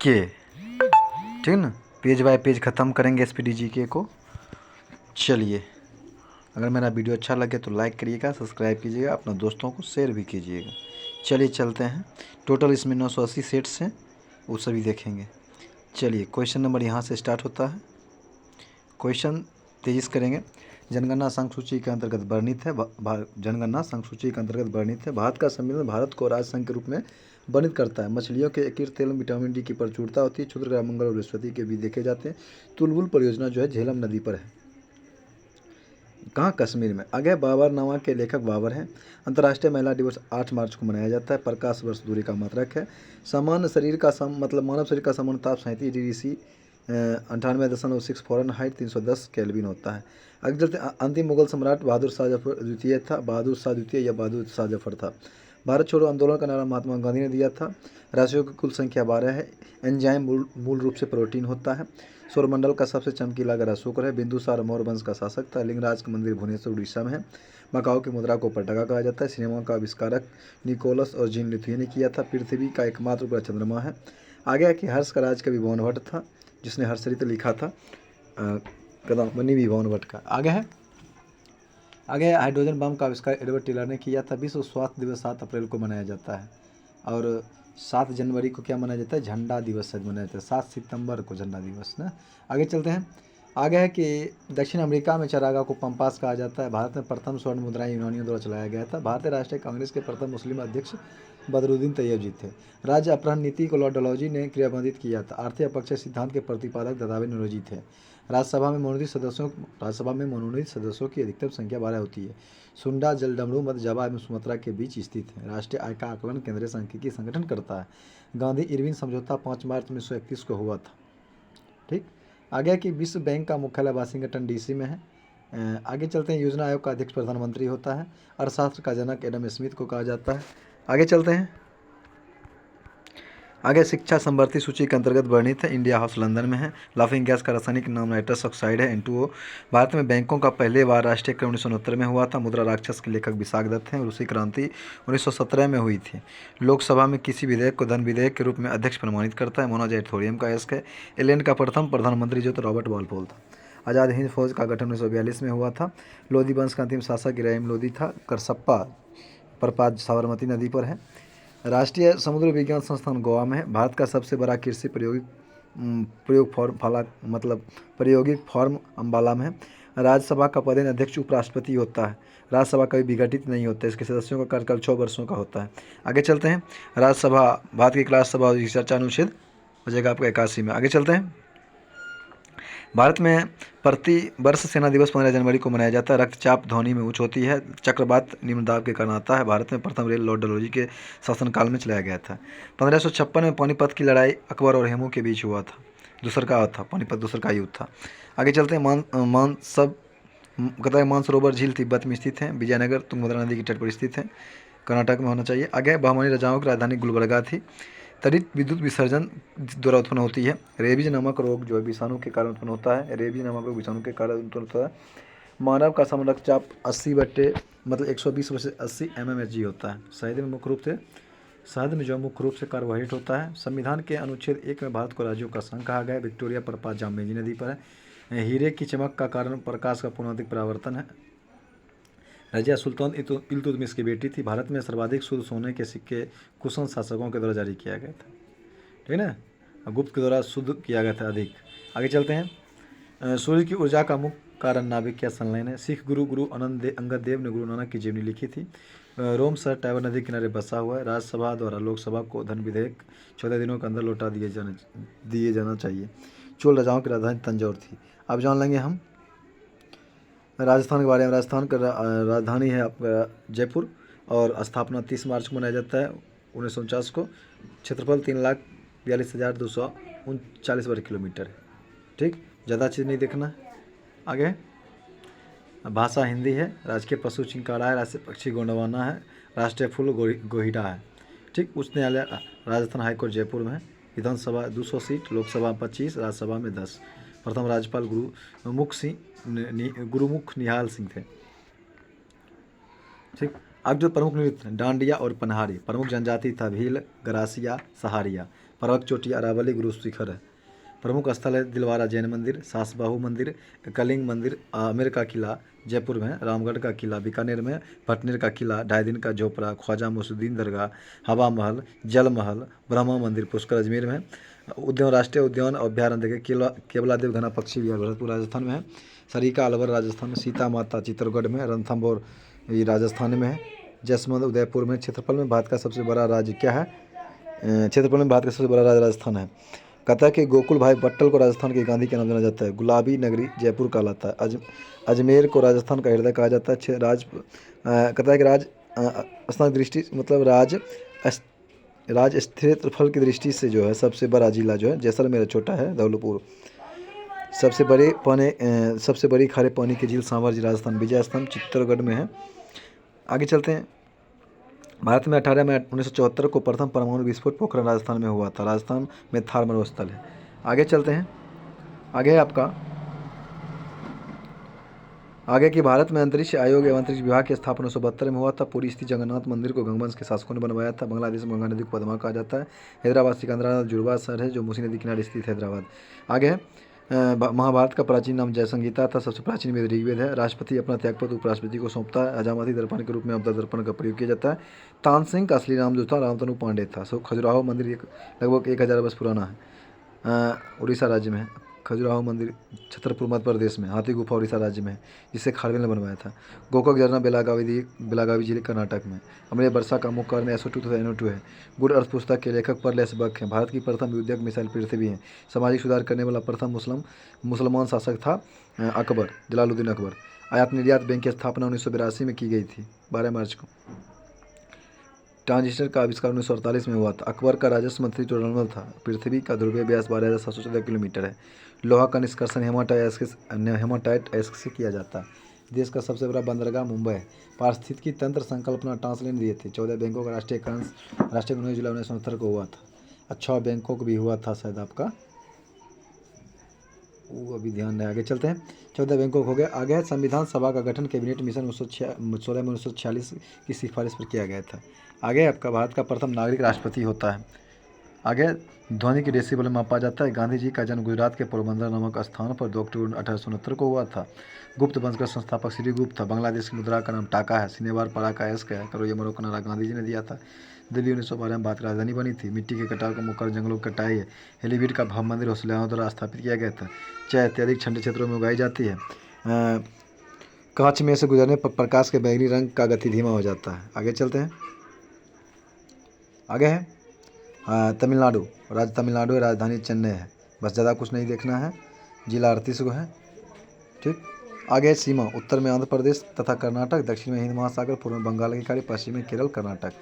के, ठीक ना, पेज बाय पेज ख़त्म करेंगे SPD GK को। चलिए, अगर मेरा वीडियो अच्छा लगे तो लाइक करिएगा, सब्सक्राइब कीजिएगा, अपने दोस्तों को शेयर भी कीजिएगा। चलिए चलते हैं, टोटल इसमें 980 सेट्स हैं, वो सभी देखेंगे। चलिए, क्वेश्चन नंबर यहाँ से स्टार्ट होता है। क्वेश्चन तेजी से करेंगे। जनगणना संघ सूची के अंतर्गत वर्णित है, जनगणना संघ सूची के अंतर्गत वर्णित है, भारत का संविधान भारत को राज्य संघ के रूप में वर्णित करता है। मछलियों के यकृत तेल में विटामिन डी की प्रचुरता होती है। क्षुद्र ग्रह मंगल और बृहस्पति के भी देखे जाते हैं। तुलबुल परियोजना जो है झेलम नदी पर है। कहाँ? कश्मीर में। आगे बाबरनामा के लेखक बाबर हैं। अंतर्राष्ट्रीय महिला दिवस 8 मार्च को मनाया जाता है। प्रकाश वर्ष दूरी का मात्रक है। सामान्य शरीर का मतलब मानव शरीर का सामान्य ताप 37 डिग्री सी 98.6 फ़ारेनहाइट 310 केल्विन होता है। आगे चलते, अंतिम मुगल सम्राट बहादुर शाह जफर द्वितीय था। बहादुर शाह द्वितीय या बहादुर शाह जफर था। भारत छोड़ो आंदोलन का नारा महात्मा गांधी ने दिया था। राशियों की कुल संख्या 12 है। एंजाइम मूल रूप से प्रोटीन होता है। सौरमंडल का सबसे चमकीला ग्रह शुक्र है। बिंदुसार मौर्य वंश का शासक था। लिंगराज का मंदिर भुवनेश्वर उड़ीसा में है। मकाओ की मुद्रा को पटका कहा जाता है। सिनेमा का आविष्कारक निकोलस और जीन लुथिए ने किया था। पृथ्वी का एकमात्र उपग्रह चंद्रमा है। आगे है कि हर्ष का राजकवि भवन भट्ट था, जिसने हर्षचरित्र लिखा था। कदम्बनी भी भवन भट्ट का। आगे हाइड्रोजन बम का आविष्कार एडवर्ड टेलर ने किया था। विश्व स्वास्थ्य दिवस 7 अप्रैल को मनाया जाता है। और 7 जनवरी को क्या मनाया जाता है? झंडा दिवस शायद मनाया जाता है। 7 सितंबर को झंडा दिवस ना। आगे चलते हैं। आगे है कि दक्षिण अमेरिका में चरागाह को पंपास कहा जाता है। भारत में प्रथम स्वर्ण मुद्रा यूनानियों द्वारा चलाया गया था। भारतीय राष्ट्रीय कांग्रेस के प्रथम मुस्लिम अध्यक्ष बदरुद्दीन तैयब जी थे। राज्य अपहरण नीति को लॉर्ड डलहौजी ने क्रियान्वित किया था। आर्थिक अपक्ष सिद्धांत के प्रतिपादक दादाभाई नौरोजी थे। राज्यसभा में मनोनीत सदस्यों की अधिकतम संख्या 12 होती है। सुंडा जलडमरू मध्य जावा एवं सुमात्रा के बीच स्थित है। राष्ट्रीय आय का आकलन केंद्रीय सांख्यिकी संगठन करता है। गांधी इरविन समझौता 5 मार्च 1931 को हुआ था। ठीक। आगे कि विश्व बैंक का मुख्यालय वाशिंगटन DC में है। आगे चलते हैं। योजना आयोग का अध्यक्ष प्रधानमंत्री होता है। अर्थशास्त्र का जनक एडम स्मिथ को कहा जाता है। आगे चलते हैं। आगे शिक्षा संवर्ती सूची के अंतर्गत वर्णित है। इंडिया हाउस लंदन में है। लाफिंग गैस का रासायनिक नाम नाइट्रस ऑक्साइड है, N2O। भारत में बैंकों का पहले बार राष्ट्रीयकरण 1969 में हुआ था। मुद्रा राक्षस के लेखक विशाख दत्त हैं। रूसी क्रांति 1917 में हुई थी। लोकसभा में किसी विधेयक को धन विधेयक के रूप में अध्यक्ष प्रमाणित करता है। मोनोजाइथोरियम का अयस्क है। इंग्लैंड का प्रथम प्रधानमंत्री जो तो रॉबर्ट वालपोल था। आज़ाद हिंद फौज का गठन 1942 में हुआ था। लोधी वंश का अंतिम शासक इब्राहिम लोधी था। करसप्पा प्रपात साबरमती नदी पर है। राष्ट्रीय समुद्र विज्ञान संस्थान गोवा में है। भारत का सबसे बड़ा कृषि प्रायोगिक फॉर्म अम्बाला में है। राज्यसभा का पदेन अध्यक्ष उपराष्ट्रपति होता है। राज्यसभा कभी विघटित नहीं होता है। इसके सदस्यों का कार्यकाल 6 वर्षों का होता है। आगे चलते हैं। राज्यसभा भारत की राज्यसभा की चर्चा अनुच्छेद हो जाएगा आपका 81 में। आगे चलते हैं। भारत में प्रति वर्ष सेना दिवस 15 जनवरी को मनाया जाता है। रक्तचाप ध्वनि में उच्च होती है। चक्रवात निम्न दाब के कारण आता है। भारत में प्रथम रेल लॉर्ड डलहौजी के शासनकाल में चलाया गया था। 1556 में पानीपत की लड़ाई अकबर और हेमू के बीच हुआ था। पानीपत दूसर का युद्ध था। आगे चलते हैं। मानसरोवर झील तिब्बत में स्थित है। विजयनगर तुंगभद्रा नदी की तट पर स्थित है। कर्नाटक में होना चाहिए। आगे बहमनी राजाओं की राजधानी गुलबर्गा थी। त्वरित विद्युत विसर्जन द्वारा उत्पन्न होती है। रेबीज नामक रोग जो है विषाणु के कारण उत्पन्न होता है। होता है। मानव का सामान्य रक्तचाप 120/80 mmHg होता है। शहद में जो मुख्य रूप से कार्बोहाइड्रेट होता है। संविधान के अनुच्छेद 1 में भारत को राज्यों का संघ कहा गया है। विक्टोरिया प्रपात जामबेंजी नदी पर है। हीरे की चमक का कारण प्रकाश का पुनः परावर्तन है। रजिया सुल्तान इल्तुतमिश की बेटी थी। भारत में सर्वाधिक शुद्ध सोने के सिक्के कुषाण शासकों के द्वारा जारी किया गया था। ठीक है ना। गुप्त के द्वारा शुद्ध किया गया था अधिक। आगे चलते हैं। सूर्य की ऊर्जा का मुख्य कारण नाभिक या संलयन है। सिख गुरु अंगद देव ने गुरु नानक की जीवनी लिखी थी। रोम शहर टाइबर नदी के किनारे बसा हुआ है। राज्यसभा द्वारा लोकसभा को धन विधेयक 14 दिनों के अंदर लौटा दिए जाना चाहिए। चोल राजाओं की राजधानी तंजौर थी। अब जान लेंगे हम राजस्थान के बारे में। राजस्थान का राजधानी है आपका जयपुर और स्थापना 30 मार्च को मनाया जाता है 1949 को। क्षेत्रफल 3,42,239 वर्ग किलोमीटर है। ठीक, ज़्यादा चीज़ नहीं देखना है। आगे भाषा हिंदी है। राजकीय पशु चिंकारा है। राष्ट्रीय पक्षी गोंडवाना है। राष्ट्रीय फूल गोहिडा है। ठीक। उच्च न्यायालय राजस्थान हाईकोर्ट जयपुर में है। विधानसभा 200 सीट, लोकसभा 25, राज्यसभा में 10। प्रथम राज्यपाल गुरुमुख निहाल सिंह थे। ठीक। अब जो प्रमुख नृत्य डांडिया और पनहारी। प्रमुख जनजाति था भील, गरासिया, सहारिया। पर्वत चोटी अरावली गुरु शिखर है। प्रमुख स्थल है दिलवारा जैन मंदिर, सासबाहु मंदिर, कलिंग मंदिर, आमेर का किला जयपुर में, रामगढ़ का किला बीकानेर में, भटनेर का किला, ढाई दिन का झोपड़ा, ख्वाजा मुसुद्दीन दरगाह, हवा महल, जल महल, ब्रह्मा मंदिर पुष्कर अजमेर में, उद्यान राष्ट्रीय उद्यान और अभ्यारण्य देखे केवलादेव घना पक्षी विहार भरतपुर राजस्थान में है, सरिका अलवर राजस्थान में, सीता माता चित्तौड़गढ़ में, रणथंभौर ये राजस्थान में है, जसमंद उदयपुर में। क्षेत्रफल में भारत का सबसे बड़ा राज्य क्या है? क्षेत्रफल में भारत का सबसे बड़ा राज्य राजस्थान है। कहता है कि गोकुल भाई भट्टल को राजस्थान के गांधी के नाम जाना जाता है। गुलाबी नगरी जयपुर कहलाता है। अजमेर को राजस्थान का हृदय कहा जाता है। कहता है कि स्थान की दृष्टि मतलब राज क्षेत्रफल की दृष्टि से जो है सबसे बड़ा जिला जो है जैसलमेर छोटा है। धौलपुर सबसे बड़ी खारे पानी की झील सांभर राजस्थान। विजय स्तंभ चित्तौड़गढ़ में है। आगे चलते हैं। भारत में 18 मई 1974 को प्रथम परमाणु विस्फोट पोखरण राजस्थान में हुआ था। राजस्थान में थार मरुस्थल है। आगे चलते हैं। आगे है आपका आगे कि भारत में अंतरिक्ष आयोग एवं अंतरिक्ष विभाग की स्थापना 1972 में हुआ था। पुरी स्थित जगन्नाथ मंदिर को गंगवंश के शासकों ने बनवाया था। बांग्लादेश में गंगा नदी को पद्मा कहा जाता है। हैदराबाद सिकंदराबाद जुड़वा शहर है जो मूसी नदी किनारे स्थित हैदराबाद। आगे है महाभारत का प्राचीन नाम जय संहिता था। सबसे प्राचीन वेद ऋग्वेद है। राष्ट्रपति अपना त्यागपत्र उपराष्ट्रपति को सौंपता है। हजामती दर्पण के रूप में अवतरण दर्पण का प्रयोग किया जाता है। तानसेन का असली नाम जो था रामतनु पांडे था। खजुराहो मंदिर लगभग 1000 वर्ष पुराना है। उड़ीसा राज्य में है। खजुराहो मंदिर छतरपुर मध्य प्रदेश में। हाथी गुफा उड़ीसा राज्य में है जिसे खारवेल ने बनवाया था। गोकाक झरना बेलागावी जिले कर्नाटक में। अमृत वर्षा का मुख्य कारण SO2 तथा NO2 है। गुड अर्थ पुस्तक के लेखक परलेस बक हैं। भारत की प्रथम युद्धक मिसाइल पृथ्वी है। सामाजिक सुधार करने वाला प्रथम मुसलमान शासक था अकबर, जलालुद्दीन अकबर। आयात निर्यात बैंक की स्थापना 1982 में की गई थी 12 मार्च को। ट्रांजिस्टर का आविष्कार 1948 में हुआ था। अकबर का राजस्व मंत्री जो जनरल था। पृथ्वी का ध्रुवीय व्यास 12,714 किलोमीटर है। लोहा का निष्कर्षण हेमाटाइट एस्क से किया जाता है। देश का सबसे बड़ा बंदरगाह मुंबई है। पारिस्थितिकी तंत्र संकल्पना टांसलेन दिए थे। 14 बैंकों का राष्ट्रीयकरण 19 जुलाई 1969 को हुआ था। अच्छा बैंकों को भी हुआ था शायद आपका, वो अभी ध्यान नहीं। आगे चलते हैं। 14 बैंकों हो गया। आगे है संविधान सभा का गठन कैबिनेट मिशन 16 में 1946 की सिफारिश पर किया गया था। आगे आपका भारत का प्रथम नागरिक राष्ट्रपति होता है। आगे ध्वनि की डेसिबल में मापा जाता है। गांधी जी का जन्म गुजरात के पोरबंदर नामक स्थान पर 2 अक्टूबर 1869 को हुआ था। गुप्त वंश का संस्थापक श्री गुप्त था। बांग्लादेश की मुद्रा का नाम टाका है। सिनेवार पारा का एस्क है। करोया मरो का नारा गांधी जी ने दिया था। दिल्ली 1912 में भारत की राजधानी बनी थी। मिट्टी के कटाव का मुख्य कारण जंगलों की कटाई है। हेलीवीड का भव्य मंदिर हौसलाओं द्वारा स्थापित किया गया था। चाय अत्यधिक ठंडे क्षेत्रों में उगाई जाती है। कांच में से गुजरने पर प्रकाश के बैंगनी रंग का गति धीमा हो जाता है। आगे चलते हैं। आगे है तमिलनाडु। राज्य तमिलनाडु है। राजधानी चेन्नई है। बस ज़्यादा कुछ नहीं देखना है। जिला 38 को है। ठीक। आगे है सीमा। उत्तर में आंध्र प्रदेश तथा कर्नाटक, दक्षिण में हिंद महासागर, पूर्व में बंगाल की खाड़ी, पश्चिम में केरल कर्नाटक।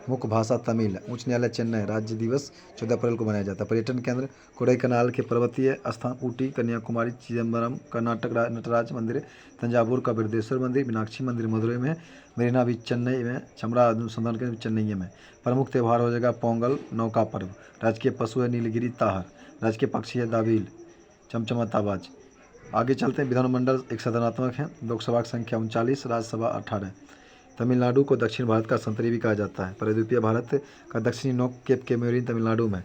मुख्य भाषा तमिल। उच्च न्यायालय चेन्नई। राज्य दिवस 14 अप्रैल को मनाया जाता है। पर्यटन केंद्र कोडाईकनाल के पर्वतीय स्थान, ऊटी, कन्याकुमारी, चिदम्बरम कर्नाटक, नटराज मंदिर, तंजावुर का बृहदेश्वर मंदिर, मीनाक्षी मंदिर मदुरई में, मरीना बीच चेन्नई में, चमड़ा अनुसंधान केंद्र चेन्नई में। प्रमुख त्यौहार हो जाएगा पोंगल, नौका पर्व। राजकीय पशु है नीलगिरी ताहर। राजकीय पक्षी है दाविल, चमचमाताबाज। आगे चलते हैं। विधानमंडल एक सदनात्मक है। लोकसभा की संख्या 39, राज्यसभा 18। तमिलनाडु को दक्षिण भारत का संतरी भी कहा जाता है। परिद्वीपीय भारत का दक्षिणी नोक केप केमेरिन तमिलनाडु में।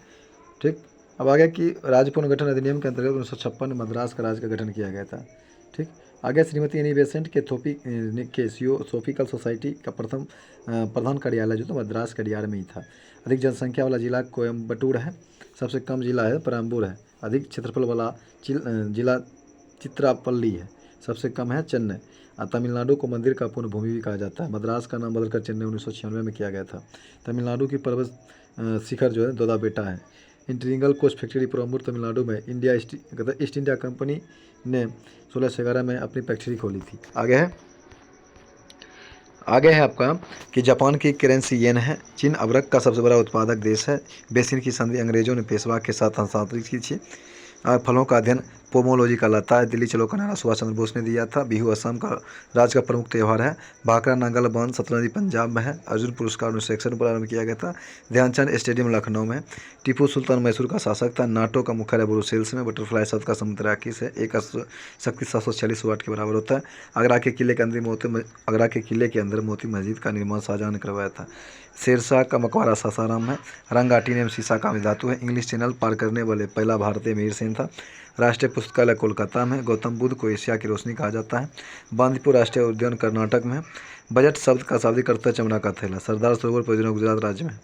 ठीक। अब आगे कि राज्य पुनर्गठन अधिनियम के अंतर्गत 1956 में मद्रास का राज्य का गठन किया गया था। ठीक। आगे श्रीमती एनी बेसेंट के सोफिकल सोसाइटी का प्रधान कार्यालय जो था मद्रास कड़ियार में ही था। अधिक जनसंख्या वाला जिला कोयम्बटूर है। सबसे कम जिला है परम्बूर है। अधिक क्षेत्रफल वाला जिला चित्रापल्ली है। सबसे कम है चेन्नई। तमिलनाडु को मंदिर का पूर्ण भूमि भी कहा जाता है। मद्रास का नाम बदलकर चेन्नई 1996 में किया गया था। तमिलनाडु की पर्वत शिखर जो है दोदा बेटा है। इंटीग्रल कोच फैक्ट्री परम्बूर तमिलनाडु में ईस्ट इंडिया कंपनी ने 1611 में अपनी फैक्ट्री खोली थी। आगे है आपका कि जापान की करेंसी येन है। चीन अबरक का सबसे बड़ा उत्पादक देश है। बेसिन की संधि अंग्रेजों ने पेशवा के साथ हस्तांतरित की थी। फलों का अध्ययन पोमोलॉजी कहलाता है। दिल्ली चलो का नारा सुभाष चंद्र बोस ने दिया था। बिहू असम का राज्य का प्रमुख त्यौहार है। भाखड़ा नांगल बांध सतलज पंजाब में है। अर्जुन पुरस्कार 1961 में प्रारंभ किया गया था। ध्यानचंद स्टेडियम लखनऊ में। टीपू सुल्तान मैसूर का शासक था। नाटो का मुख्यालय ब्रुसेल्स में। बटरफ्लाई शब्द का समुद्राकी से एक शक्ति 746 वाट के बराबर होता है। आगरा के किले के अंदर मोती मस्जिद का निर्माण शाहजहां ने करवाया था। शेरशाह का मकबरा सासाराम है। रंगाटी नेम शीशा का धातु है। इंग्लिश चैनल पार करने वाले पहला भारतीय मीर सेन था। राष्ट्रीय पुस्तकालय कोलकाता में। गौतम बुद्ध को एशिया की रोशनी कहा जाता है। बांदीपुर राष्ट्रीय उद्यान कर्नाटक में। बजट शब्द का शाब्दिक अर्थ है चमड़ा का थैला। सरदार सरोवर परियोजना गुजरात राज्य में।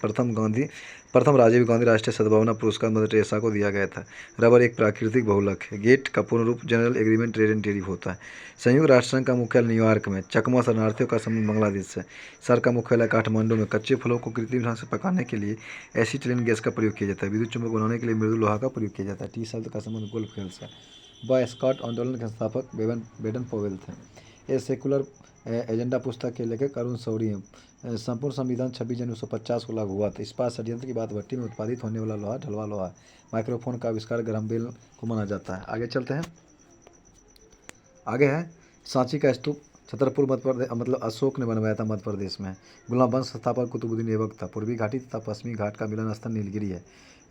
प्रथम राजीव गांधी राष्ट्रीय सद्भावना पुरस्कार मदर टेरेसा को दिया गया था। रबर एक प्राकृतिक बहुलक है। गेट का पूर्ण रूप general agreement trade and tariff होता है। संयुक्त राष्ट्र संघ का मुख्यालय न्यूयॉर्क में। चकमा शरणार्थियों का समूह बांग्लादेश से। सर का मुख्यालय काठमांडू में। कच्चे फलों को कृत्रिम ढंग से पकाने के लिए एसिटिलीन गैस का प्रयोग किया जाता है। विद्युत चुंबक बनाने के लिए मृदु लोहा का प्रयोग किया जाता है। टी शब्द का संबंध गोल्फ खेल से। बॉय स्काउट आंदोलन के संस्थापक बेडन पवेल थे। ए सेकुलर एजेंडा पुस्तक के लेखक अरुण शौरी हैं। संपूर्ण संविधान 26 जनवरी 1950 को लागू हुआ था। इस्पात षड्यंत्र की बात भट्टी में उत्पादित होने वाला लोहा ढलवा लोहा है। माइक्रोफोन का आविष्कार ग्राहम बेल को माना जाता है। आगे चलते हैं। आगे है सांची का स्तूप छतरपुर मध्य प्रदेश मतलब अशोक ने बनवाया था मध्य प्रदेश में। गुलाम वंश संस्थापक कुतुबुद्दीन ऐबक था। पूर्वी घाटी तथा पश्चिमी घाट का मिलन स्थल नीलगिरी है।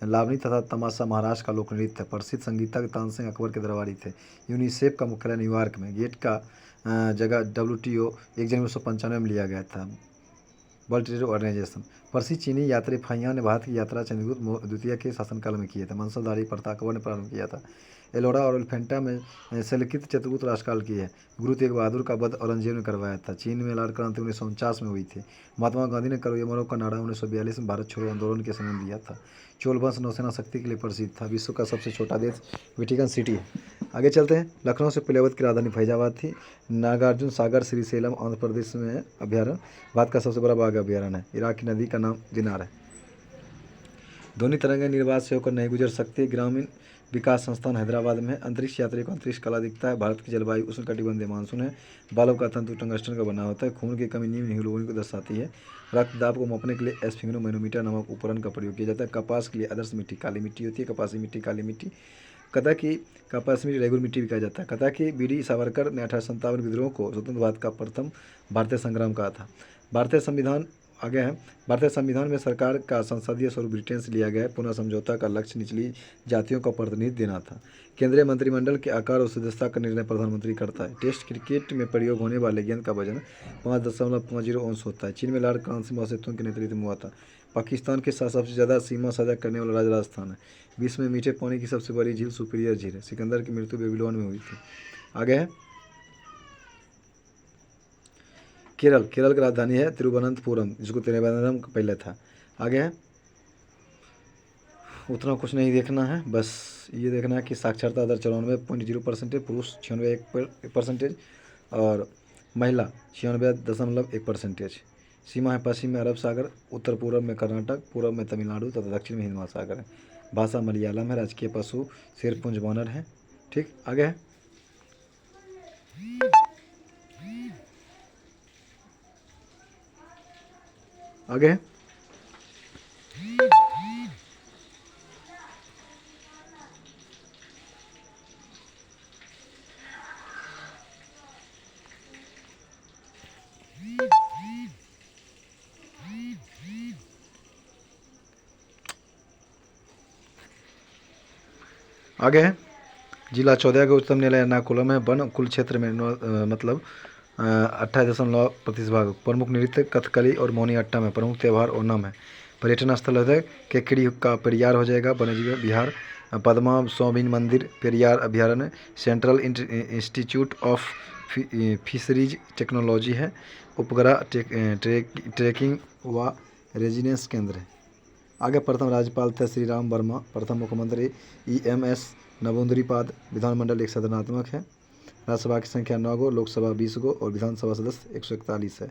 लावनी तथा तमाशा महाराष्ट्र का लोक नृत्य है। प्रसिद्ध संगीतज्ञ तानसेन अकबर के दरबारी थे। यूनिसेफ का मुख्यालय न्यूयॉर्क में। गेट का जगह WTO 1 जनवरी 1995 में लिया गया था। World Trade Organization. प्रसिद्ध चीनी यात्री फाहियान ने भारत की यात्रा चंद्रगुप्त द्वितीय के शासनकाल में किए थे। मंसलधारी प्रथा अकबर ने प्रारंभ किया था। एलोरा और एलिफेंटा में शैलकृत चतुर्गुप्त राष्ट्रकाल की है। गुरु तेग बहादुर का वध औरंगजेब ने करवाया था। चीन में लाल क्रांति 1949 में हुई थी। महात्मा गांधी ने करो मरो का नारा 1942 में भारत छोड़ो आंदोलन के समय दिया था। चोल वंश नौसेना शक्ति के लिए प्रसिद्ध था। विश्व का सबसे छोटा देश वेटिकन सिटी है। आगे चलते हैं। लखनऊ से पहले अवध की राजधानी फैजाबाद थी। नागार्जुन सागर श्रीशैलम आंध्र प्रदेश में है अभ्यारण्य। भारत का सबसे बड़ा बाघ अभ्यारण्य है। इराक की नदी का नाम दिनार है। ध्वनि तरंगें निर्वात से होकर नहीं गुजर सकती। ग्रामीण विकास संस्थान हैदराबाद में है। अंतरिक्ष यात्री को अंतरिक्ष कला दिखता है। भारत की जलवायु उष्णकटिबंधीय मानसून है। बालों का तंतु टंगस्टन का बना होता है। खून की कमी निम्न हीमोग्लोबिन को दर्शाती है। रक्तदाब को मापने के लिए एस्फिग्नोमैनोमीटर नामक उपकरण का प्रयोग किया जाता है। कपास के लिए आदर्श मिट्टी काली मिट्टी होती है। कपासी मिट्टी काली मिट्टी। कथा की कपास मिट्टी रेगुर मिट्टी भी कहा जाता है। कथा की बीडी सावरकर ने 1857 विद्रोह को स्वतंत्र भारत का प्रथम भारतीय संग्राम कहा था। भारतीय संविधान आगे है। भारतीय संविधान में सरकार का संसदीय स्वरूप ब्रिटेन से लिया गया है। पुनः समझौता का लक्ष्य निचली जातियों का प्रतिनिधित्व देना था। केंद्रीय मंत्रिमंडल के आकार और सदस्यता का निर्णय प्रधानमंत्री करता है। टेस्ट क्रिकेट में प्रयोग होने वाले गेंद का वजन 5.50 औंस होता है। चीन में लॉर्ड क्रांति माओ सेतुंग के नेतृत्व में हुआ था। पाकिस्तान के साथ सबसे ज़्यादा सीमा साझा करने वाला राज्य राजस्थान है। विश्व में मीठे पानी की सबसे बड़ी झील सुपीरियर झील है। सिकंदर की मृत्यु बेबीलोन में हुई थी। आगे है केरल की राजधानी है तिरुवनंतपुरम, जिसको तिरुवनंतपुरम पहले था। आगे है उतना कुछ नहीं देखना है, बस ये देखना है कि साक्षरता दर 94.0%, पुरुष 96% और महिला 96.1%। सीमा है पश्चिम में अरब सागर, उत्तर पूर्व में कर्नाटक, पूर्व में तमिलनाडु तथा दक्षिण में हिंद महासागर है। भाषा मलयालम है। राजकीय पशु शेर पुंज वानर है। ठीक, आगे है आगे है आगे है जिला 14 का उच्चतम न्यायालय एर्नाकुलम है। वन कुल क्षेत्र में मतलब 28.9% भाग। प्रमुख नृत्य कथकली और मोहिनीअट्टम है। प्रमुख त्यौहार ओणम है। पर्यटन स्थल है केकड़ी का पेरियार हो जाएगा। वन्यजीव बिहार पद्मा स्वामी मंदिर पेरियार अभ्यारण्य। Central institute of fisheries technology है। उपग्रह ट्रैकिंग व रेजिडेंस केंद्र है। आगे प्रथम राज्यपाल थे श्री राम वर्मा। प्रथम मुख्यमंत्री EMS नवोंद्रीपाद। विधानमंडल एक सदनात्मक है। राज्यसभा की संख्या 9 गो, लोकसभा 20 गो और विधानसभा सदस्य 141 है।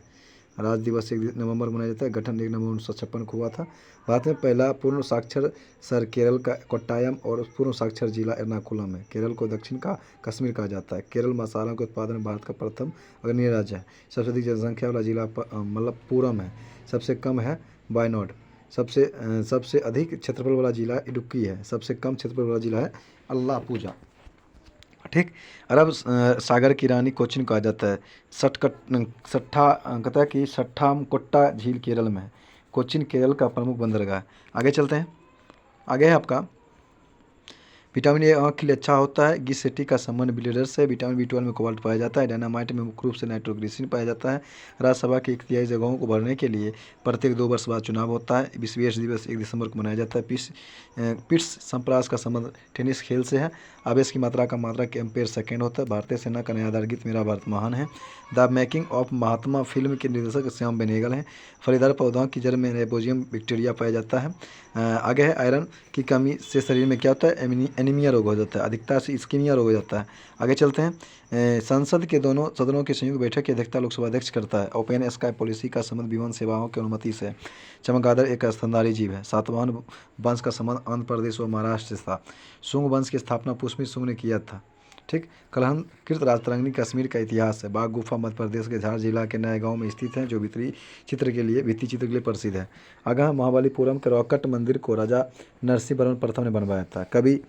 राज्य दिवस 1 नवंबर मनाया जाता है। गठन 1 नवंबर 1956 को हुआ था। भारत में पहला पूर्ण साक्षर शहर केरल का कोट्टायम और पूर्ण साक्षर जिला एर्नाकुलम है। केरल को दक्षिण का कश्मीर कहा जाता है। केरल मसालों के उत्पादन में भारत का प्रथम अग्रणी राज्य है। सबसे अधिक जनसंख्या वाला जिला मलप्पुरम है। सबसे कम है वायनाड। सबसे अधिक क्षेत्रफल वाला जिला इडुक्की है। सबसे कम क्षेत्रफल वाला जिला है अल्लापुझा। ठीक। अरब सागर की रानी कोचीन कहा जाता है। कहता है कि सट्टामकोट्टा झील केरल में है। कोचीन केरल का प्रमुख बंदरगाह है। आगे चलते हैं। आगे है आपका विटामिन ए आँख के लिए अच्छा होता है। गिसेटी का संबंध बिलीडर से। विटामिन B12 में कोबाल्ट पाया जाता है। डायनामाइट में मुख्य रूप से नाइट्रोग्लिसरीन पाया जाता है। राज्यसभा की 1/3 जगहों को भरने के लिए प्रत्येक 2 वर्ष बाद चुनाव होता है। विश्व एड्स दिवस 1 दिसंबर को मनाया जाता है। पिट्स संप्रास का संबंध टेनिस खेल से है। आवेश की मात्रा का मात्रक एम्पेयर सेकेंड होता है। भारतीय सेना का नया आधार गीत मेरा भारत महान है। The making of Mahatma film के निर्देशक श्याम बेनेगल हैं। फलीदार पौधों की जड़ में रेबोजियम बैक्टीरिया पाया जाता है। आगे है आयरन की कमी से शरीर में क्या होता है, एनीमिया रोग हो जाता है। अधिकता से इस्कीमिया रोग हो जाता है। आगे चलते हैं। संसद के दोनों सदनों की संयुक्त बैठक की अध्यक्षता लोकसभा अध्यक्ष करता है। ओपन स्काई पॉलिसी का संबंध विमान सेवाओं की अनुमति से। चमगादड़ एक स्तनधारी जीव है। सातवाहन वंश का संबंध आंध्र प्रदेश और महाराष्ट्र से था। शुंग वंश की स्थापना पुष्मित शुंग ने किया था। ठीक। कलहनकृत राजतरंगिणी कश्मीर का इतिहास है। बाघ गुफा मध्य प्रदेश के झार जिला के नए गांव में स्थित है, जो भित्ति चित्र के लिए प्रसिद्ध है। आगे महाबलीपुरम के रॉकेट मंदिर को राजा नरसिंहवर्मन प्रथम ने बनवाया था। कवि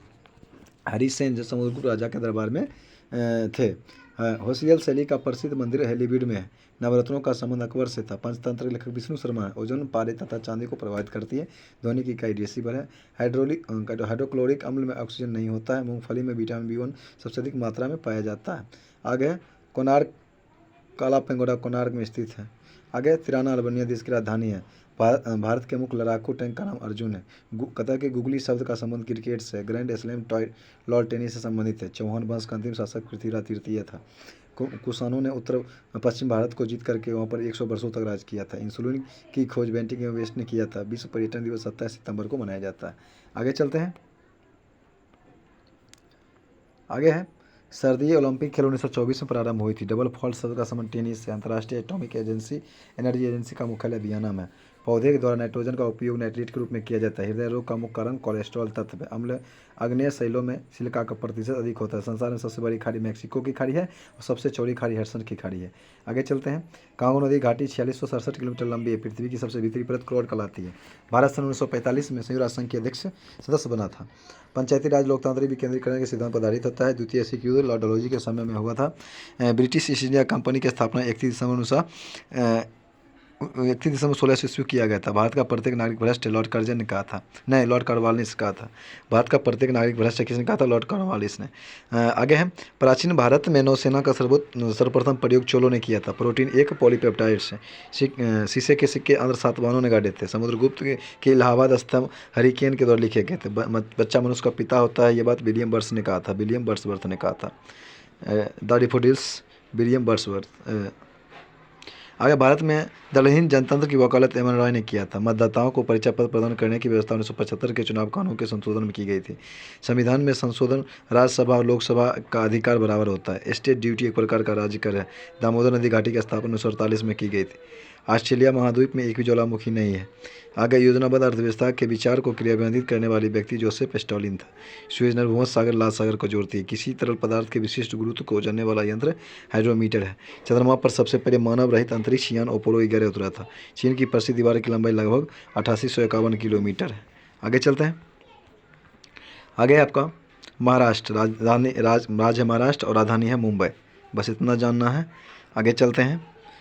हरिसेन जो समुद्रगुप्त राजा के दरबार में थे। होसियल शैली का प्रसिद्ध मंदिर हेलीबीड में है। नवरत्नों का संबंध अकबर से था। पंचतंत्र लेखक विष्णु शर्मा है। ओजोन पारे तथा चांदी को प्रभावित करती है। ध्वनि की इकाई डेसिबल है। हाइड्रोक्लोरिक अम्ल में ऑक्सीजन नहीं होता है। मूंगफली में विटामिन B1 सबसे अधिक मात्रा में पाया जाता है। आगे कोणार्क काला पेंगोडा कोणार्क में स्थित है। आगे तिराना अल्बानिया देश की राजधानी है। भारत के मुख्य लड़ाकू टैंक का नाम अर्जुन है। कथा के गुगली शब्द का संबंध क्रिकेट से। ग्रैंड स्लैम लॉन टेनिस से संबंधित है। चौहान वंश का अंतिम शासक पृथ्वीराज तृतीय था। कुषाणों ने उत्तर पश्चिम भारत को जीत करके वहाँ पर 100 वर्षों तक राज किया था। इंसुलिन की खोज बेंटिंग वेस्ट ने किया था। विश्व पर्यटन दिवस 27 सितंबर को मनाया जाता है। आगे चलते हैं। आगे है सर्दी ओलंपिक खेल 1924 में प्रारंभ हुई थी। डबल फॉल्ट शब्द का संबंध टेनिस से। अंतर्राष्ट्रीय एटॉमिक एनर्जी एजेंसी का मुख्यालय वियना में। पौधे के द्वारा नाइट्रोजन का उपयोग नाइट्रेट के रूप में किया जाता है। हृदय रोग का मुख्य कारण कोलेस्ट्रॉल तत्व है। अम्ल आग्नेय शैलों में सिलिका का प्रतिशत अधिक होता है। संसार में सबसे बड़ी खाड़ी मैक्सिको की खाड़ी है और सबसे चौड़ी खाड़ी हडसन की खाड़ी है। आगे चलते हैं। कांगो नदी घाटी 4667 किलोमीटर लंबी है। पृथ्वी की सबसे भीतरी परत क्रोड कहलाती है। भारत सन 1945 में संयुक्त राष्ट्र संघ के अध्यक्ष सदस्य बना था। पंचायती राज लोकतांत्रिक विकेंद्रीकरण के सिद्धांत पर आधारित होता है। द्वितीय सिख युद्ध लॉर्ड डलहौजी के समय में हुआ था। ब्रिटिश ईस्ट इंडिया कंपनी की स्थापना 31 दिसंबर 1600 ईस्वी किया गया था। भारत का प्रत्येक नागरिक भ्रष्ट है, लॉर्ड कर्जन ने कहा था। नहीं, लॉर्ड कॉर्नवालिस कहा था। भारत का प्रत्येक नागरिक भ्रष्ट है किसने कहा था? लॉर्ड कॉर्नवालिस ने। आगे है प्राचीन भारत में नौसेना का सर्वप्रथम प्रयोग चोलों ने किया था। प्रोटीन एक पॉलीपेप्टाइड्स है। शीशे के सिक्के आंध्र सातवाहनों ने गाड़े थे। समुद्रगुप्त के इलाहाबाद स्तंभ हरिकेन के द्वारा लिखे गए थे। बच्चा मनुष्य का पिता होता है, ये बात विलियम बर्ड्स ने कहा था। विलियम वर्ड्सवर्थ ने कहा था। The daffodils William Wordsworth. आगे भारत में दलहीन जनतंत्र की वकालत एम एन रॉय ने किया था। मतदाताओं को परिचय पत्र प्रदान करने की व्यवस्था 1975 के चुनाव कानून के संशोधन में की गई थी। संविधान में संशोधन राज्यसभा और लोकसभा का अधिकार बराबर होता है। स्टेट ड्यूटी एक प्रकार का राज्य कर है। दामोदर नदी घाटी की स्थापना 1948 में की गई थी। ऑस्ट्रेलिया महाद्वीप में एक भी ज्वालामुखी नहीं है। आगे योजनाबद्ध अर्थव्यवस्था के विचार को क्रियान्वित करने वाले व्यक्ति जोसेफ स्टॉलिन था। सुएज नहर भूमध्य सागर लाल सागर को जोड़ती है। किसी तरल पदार्थ के विशिष्ट गुरुत्व को जानने वाला यंत्र हाइड्रोमीटर है। चंद्रमा पर सबसे पहले मानव रहित अंतरिक्ष यान अपोलो 11 उतरा था। चीन की प्रसिद्ध दीवार की लंबाई लगभग 8851 किलोमीटर है। आगे चलते हैं। आगे है आपका महाराष्ट्र। राज्य महाराष्ट्र और राजधानी है मुंबई। बस इतना जानना है। आगे चलते हैं।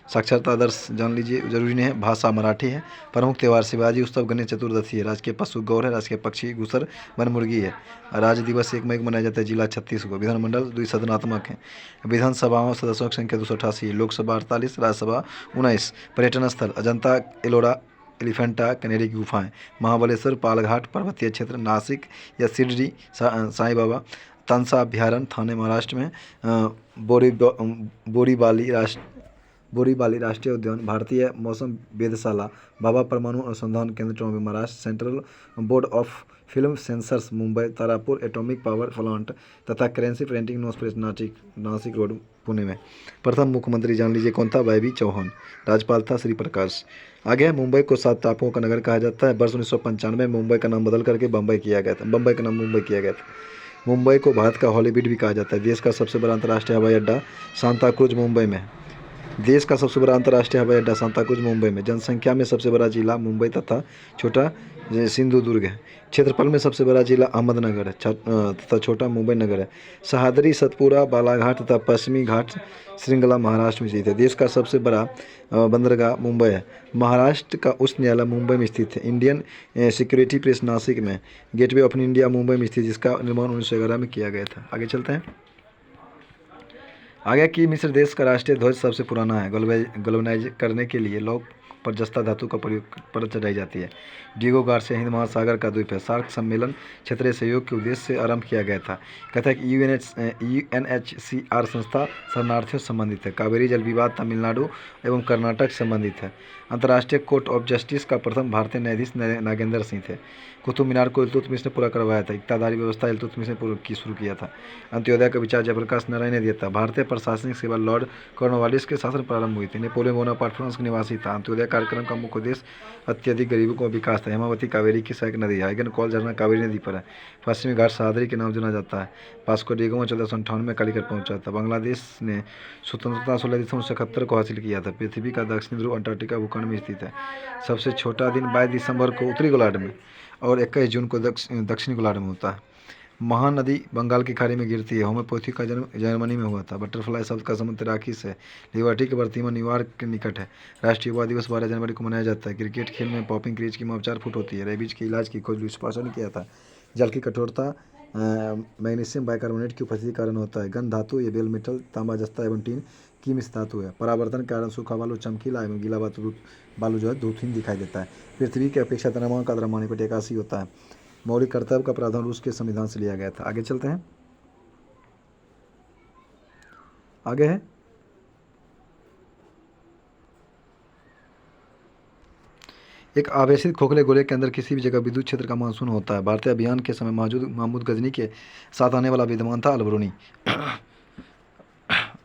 साक्षरता दर्श जान लीजिए, जरूरी नहीं है। भाषा मराठी है। प्रमुख त्यौहार शिवाजी उत्सव, गणेश चतुर्दशी है। राजकीय पशु गौर है। राजकीय पक्षी घुसर वन मुर्गी है। राज्य दिवस 1 मई को मनाया जाता है। जिला 36 को। विधानमंडल द्विसदनात्मक है। विधानसभाओं सदस्यों की संख्या 288 है। लोकसभा 48, राज्यसभा 19। पर्यटन स्थल अजंता एलोरा एलिफेंटा कनेरी की गुफाएं। महाबलेश्वर पालघाट पर्वतीय क्षेत्र। नासिक या शिरडी साईं बाबा। तंसा अभ्यारण्य थाने महाराष्ट्र में। बोरीबाली राष्ट्रीय उद्यान। भारतीय मौसम वेधशाला। बाबा परमाणु अनुसंधान केंद्र Tonk Maharashtra. Central board of film censors Mumbai. Tarapur atomic power plant तथा currency printing note press Nashik road Pune में। प्रथम मुख्यमंत्री जान लीजिए कौन था? Y B Chavan. राज्यपाल था श्री प्रकाश। आगे मुंबई को 7 टापुओं का नगर कहा जाता है। वर्ष 1995 में मुंबई का नाम बदल करके बम्बई किया गया था। बम्बई का नाम मुंबई किया गया था। मुंबई को भारत का हॉलीवुड भी कहा जाता है। देश का सबसे बड़ा अंतर्राष्ट्रीय हवाई अड्डा सांता क्रूज मुंबई में है। देश का सबसे बड़ा अंतर्राष्ट्रीय हवाई अड्डा सांताक्रूज मुंबई में। जनसंख्या में सबसे बड़ा जिला मुंबई तथा छोटा सिंधुदुर्ग है। क्षेत्रफल में सबसे बड़ा जिला अहमदनगर है तथा छोटा मुंबई नगर है। सह्याद्री, सतपुड़ा, बालाघाट तथा पश्चिमी घाट श्रृंखला महाराष्ट्र में स्थित है। देश का सबसे बड़ा बंदरगाह मुंबई है। महाराष्ट्र का उच्च न्यायालय मुंबई में स्थित है। इंडियन सिक्योरिटी प्रेस नासिक में। गेटवे ऑफ इंडिया मुंबई में स्थित, जिसका निर्माण 1911 में किया गया था। आगे चलते हैं। आगे कि मिस्र देश का राष्ट्रीय ध्वज सबसे पुराना है। गलोनाइज करने के लिए लौह पर जस्ता धातु का प्रयोग परत चढ़ाई जाती है। डिगो गार्सिया हिंद महासागर का द्वीप है। सार्क सम्मेलन क्षेत्रीय सहयोग के उद्देश्य से आरंभ किया गया था। कहता है कि UNHCR संस्था शरणार्थियों से संबंधित है। कावेरी जल विवाद तमिलनाडु एवं कर्नाटक से संबंधित है। अंतर्राष्ट्रीय कोर्ट ऑफ जस्टिस का प्रथम भारतीय न्यायाधीश नागेंद्र सिंह थे। कुतुब मीनार को इल्तुतमिश ने पूरा करवाया था। इक्तादारी व्यवस्था इल्तुतमिश ने शुरू किया था। अंत्योदय का विचार जयप्रकाश नारायण ने दिया था। भारतीय प्रशासनिक सेवा लॉर्ड कॉर्नवालिस के शासन प्रारंभ हुई थी। नेपोलियन बोनापार्ट फ्रांस का निवासी था। अंत्योदय कार्यक्रम का मुख्य उद्देश्य अत्यधिक गरीबों का विकास था। हेमावती कावेरी की सहायक नदी है। आइगन कॉल झरना कावेरी नदी पर है। पश्चिमी घाट सह्याद्री के नाम जाना जाता है। वास्को डी गामा 1458 में कालीकट पहुंचा था। बांग्लादेश ने स्वतंत्रता 16 दिसंबर 1971 को हासिल किया था। पृथ्वी का दक्षिणी ध्रुव अंटार्कटिका भूखंड में स्थित है। सबसे छोटा दिन 22 दिसंबर को उत्तरी गोलार्ध में और 21 जून को दक्षिणी गोलार्ध में होता है। महानदी बंगाल की खाड़ी में गिरती है। होम्योपैथी का जन्म जर्मनी में हुआ था। बटरफ्लाई शब्द का संबंध तैराकी से। लिबर्टी की प्रतिमा न्यूयॉर्क के निकट है। राष्ट्रीय युवा दिवस 12 जनवरी को मनाया जाता है। क्रिकेट खेल में पॉपिंग क्रीज की माप 4 फुट होती है। रेबीज के इलाज की खोज लुईस पास्चर ने किया था। जल की कठोरता मैग्नीशियम बाइकार्बोनेट की उपस्थिति के कारण होता है। गन धातु ये बेल मेटल, तांबा, जस्ता एवं टीन की मिश्र धातु है। परावर्तन के कारण सूखा बालू चमकीला एवं गीला बालू जो है धूपहीन दिखाई देता है। पृथ्वी की अपेक्षा द्रव्यमान का द्रव्यमान 81 होता है। मौलिक कर्तव्य का प्रावधान रूस के संविधान से लिया गया था। आगे चलते हैं। आगे है एक आवेशित खोखले गोले के अंदर किसी भी जगह विद्युत क्षेत्र का मानसून होता है। भारतीय अभियान के समय मौजूद महमूद गजनी के साथ आने वाला विद्वान था अलबरूनी।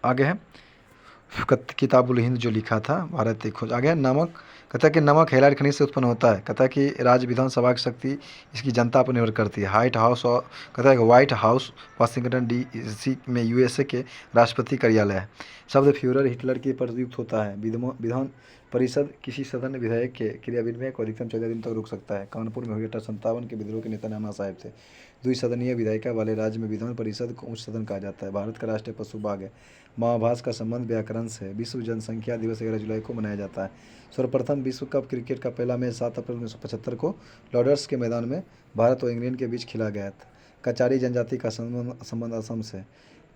आगे है किताबुल हिंद जो लिखा था भारत की खोज। आगे नमक, कहता है कि नमक हैलाइड खनिज से उत्पन्न होता है। कहता है कि राज्य विधानसभा की शक्ति इसकी जनता पर निर्भर करती है। व्हाइट हाउस और कहता है कि व्हाइट हाउस वाशिंगटन DC में USA के राष्ट्रपति कार्यालय है। शब्द फ्यूरर हिटलर की प्रयुक्त होता है। विधान परिषद किसी सदन विधायक के क्रियाविनिमय को अधिकतम 14 दिन तक रोक सकता है। कानपुर में हुए 1857 के विद्रोह के नेता नाना साहेब थे। द्विसदनीय विधायिका वाले राज्य में विधान परिषद को उच्च सदन कहा जाता है। भारत का राष्ट्रीय पशु बाघ है। महाभाष का संबंध व्याकरण से है। विश्व जनसंख्या दिवस 11 जुलाई को मनाया जाता है। सर्वप्रथम विश्व कप क्रिकेट का पहला मैच 7 अप्रैल 1975 को लॉर्ड्स के मैदान में भारत और इंग्लैंड के बीच खेला गया था। कचारी जनजाति का संबंध असम से।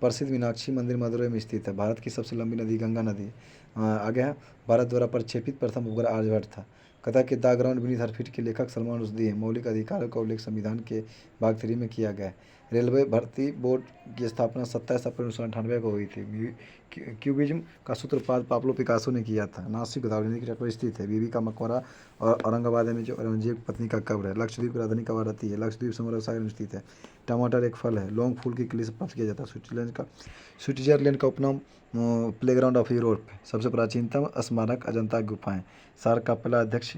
प्रसिद्ध मीनाक्षी मंदिर मदुरई में स्थित है। भारत की सबसे लंबी नदी गंगा नदी है। आगे है भारत द्वारा प्रक्षेपित प्रथम उपग्रह आर्यभट्ट था। कथा के the ground beneath her feet के लेखक सलमान रुश्दी है। मौलिक अधिकारों का उल्लेख संविधान के भाग 3 में किया गया है। रेलवे भर्ती बोर्ड की स्थापना 27 अप्रैल 1998 को हुई थी। क्यूबिज्म का सूत्रपात पाब्लो पिकासो ने किया था। नासिक गोदावरी के तट पर स्थित है। बीबी का मकबरा और औरंगाबाद में जो औरंगजेब की पत्नी का कब्र है। लक्षद्वीप की राजधानी कवारत्ती है। लक्षद्वीप समुद्र सागर में स्थित है। टमाटर एक फल है। लौंग फूल की किले से प्राप्त किया जाता है। स्विट्जरलैंड का उपनाम प्लेग्राउंड ऑफ यूरोप। सबसे प्राचीनतम स्मारक अजंता गुफाएं। सार्क का पहला अध्यक्ष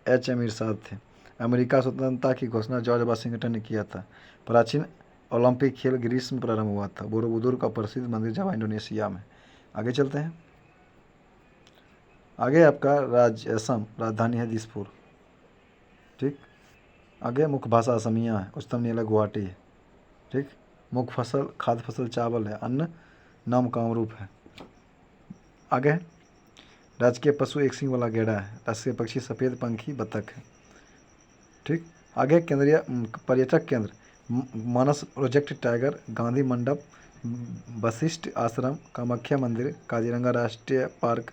HM इरशाद थे। अमेरिका स्वतंत्रता की घोषणा जॉर्ज वाशिंगटन ने किया था। प्राचीन ओलंपिक खेल ग्रीस में प्रारंभ हुआ था। बोरोबुदुर का प्रसिद्ध मंदिर जावा इंडोनेशिया में। आगे चलते हैं। आगे आपका राज्य असम, राजधानी है दिसपुर। ठीक। आगे मुख्य भाषा असमिया है। उच्चतम न्यायालय गुवाहाटी है। ठीक। मुख्य फसल खाद्य फसल चावल है। अन्न नाम कामरूप है। आगे राजकीय पशु एक सिंग वाला गेड़ा है। राष्ट्रीय पक्षी सफ़ेद पंखी बतख है। ठीक। आगे केंद्रीय पर्यटक केंद्र मानस प्रोजेक्ट टाइगर, गांधी मंडप, वशिष्ठ आश्रम, कामाख्या मंदिर, काजीरंगा राष्ट्रीय पार्क,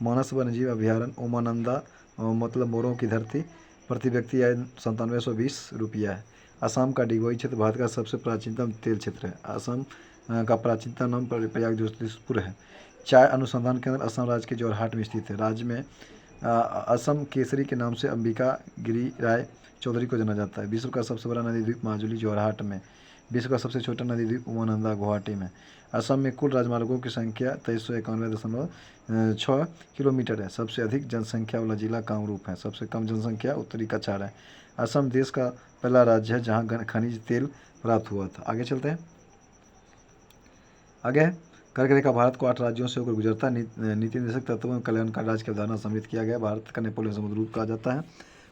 मानस वन्यजीव अभ्यारण्य, उमानंदा मतलब मोरों की धरती। प्रति व्यक्ति आय 9720 रुपया है। असम का डिगोई क्षेत्र भारत का सबसे प्राचीनतम तेल क्षेत्र है। असम का प्राचीनतम नाम प्रयागज्योतिषपुर है। चाय अनुसंधान केंद्र असम राज्य के जोरहाट में स्थित है। राज्य में असम केसरी के नाम से अंबिका गिरी राय चौधरी को जाना जाता है। विश्व का सबसे बड़ा नदी द्वीप माजुली जोरहाट में। विश्व का सबसे छोटा नदी द्वीप उमानंदा गुवाहाटी में। असम में कुल राजमार्गों की संख्या 2391.6 किलोमीटर है। सबसे अधिक जनसंख्या वाला जिला कामरूप है। सबसे कम जनसंख्या उत्तरी कछार है। असम देश का पहला राज्य है जहाँ खनिज तेल प्राप्त हुआ था। आगे चलते हैं। आगे कर्क रेखा भारत को 8 राज्यों से होकर गुजरता है। नीति निर्देशक तत्वों में कल्याणकारी राज्य की अवधारणा सम्मिलित किया गया। भारत का नेपोलियन समुद्रगुप्त कहा जाता है।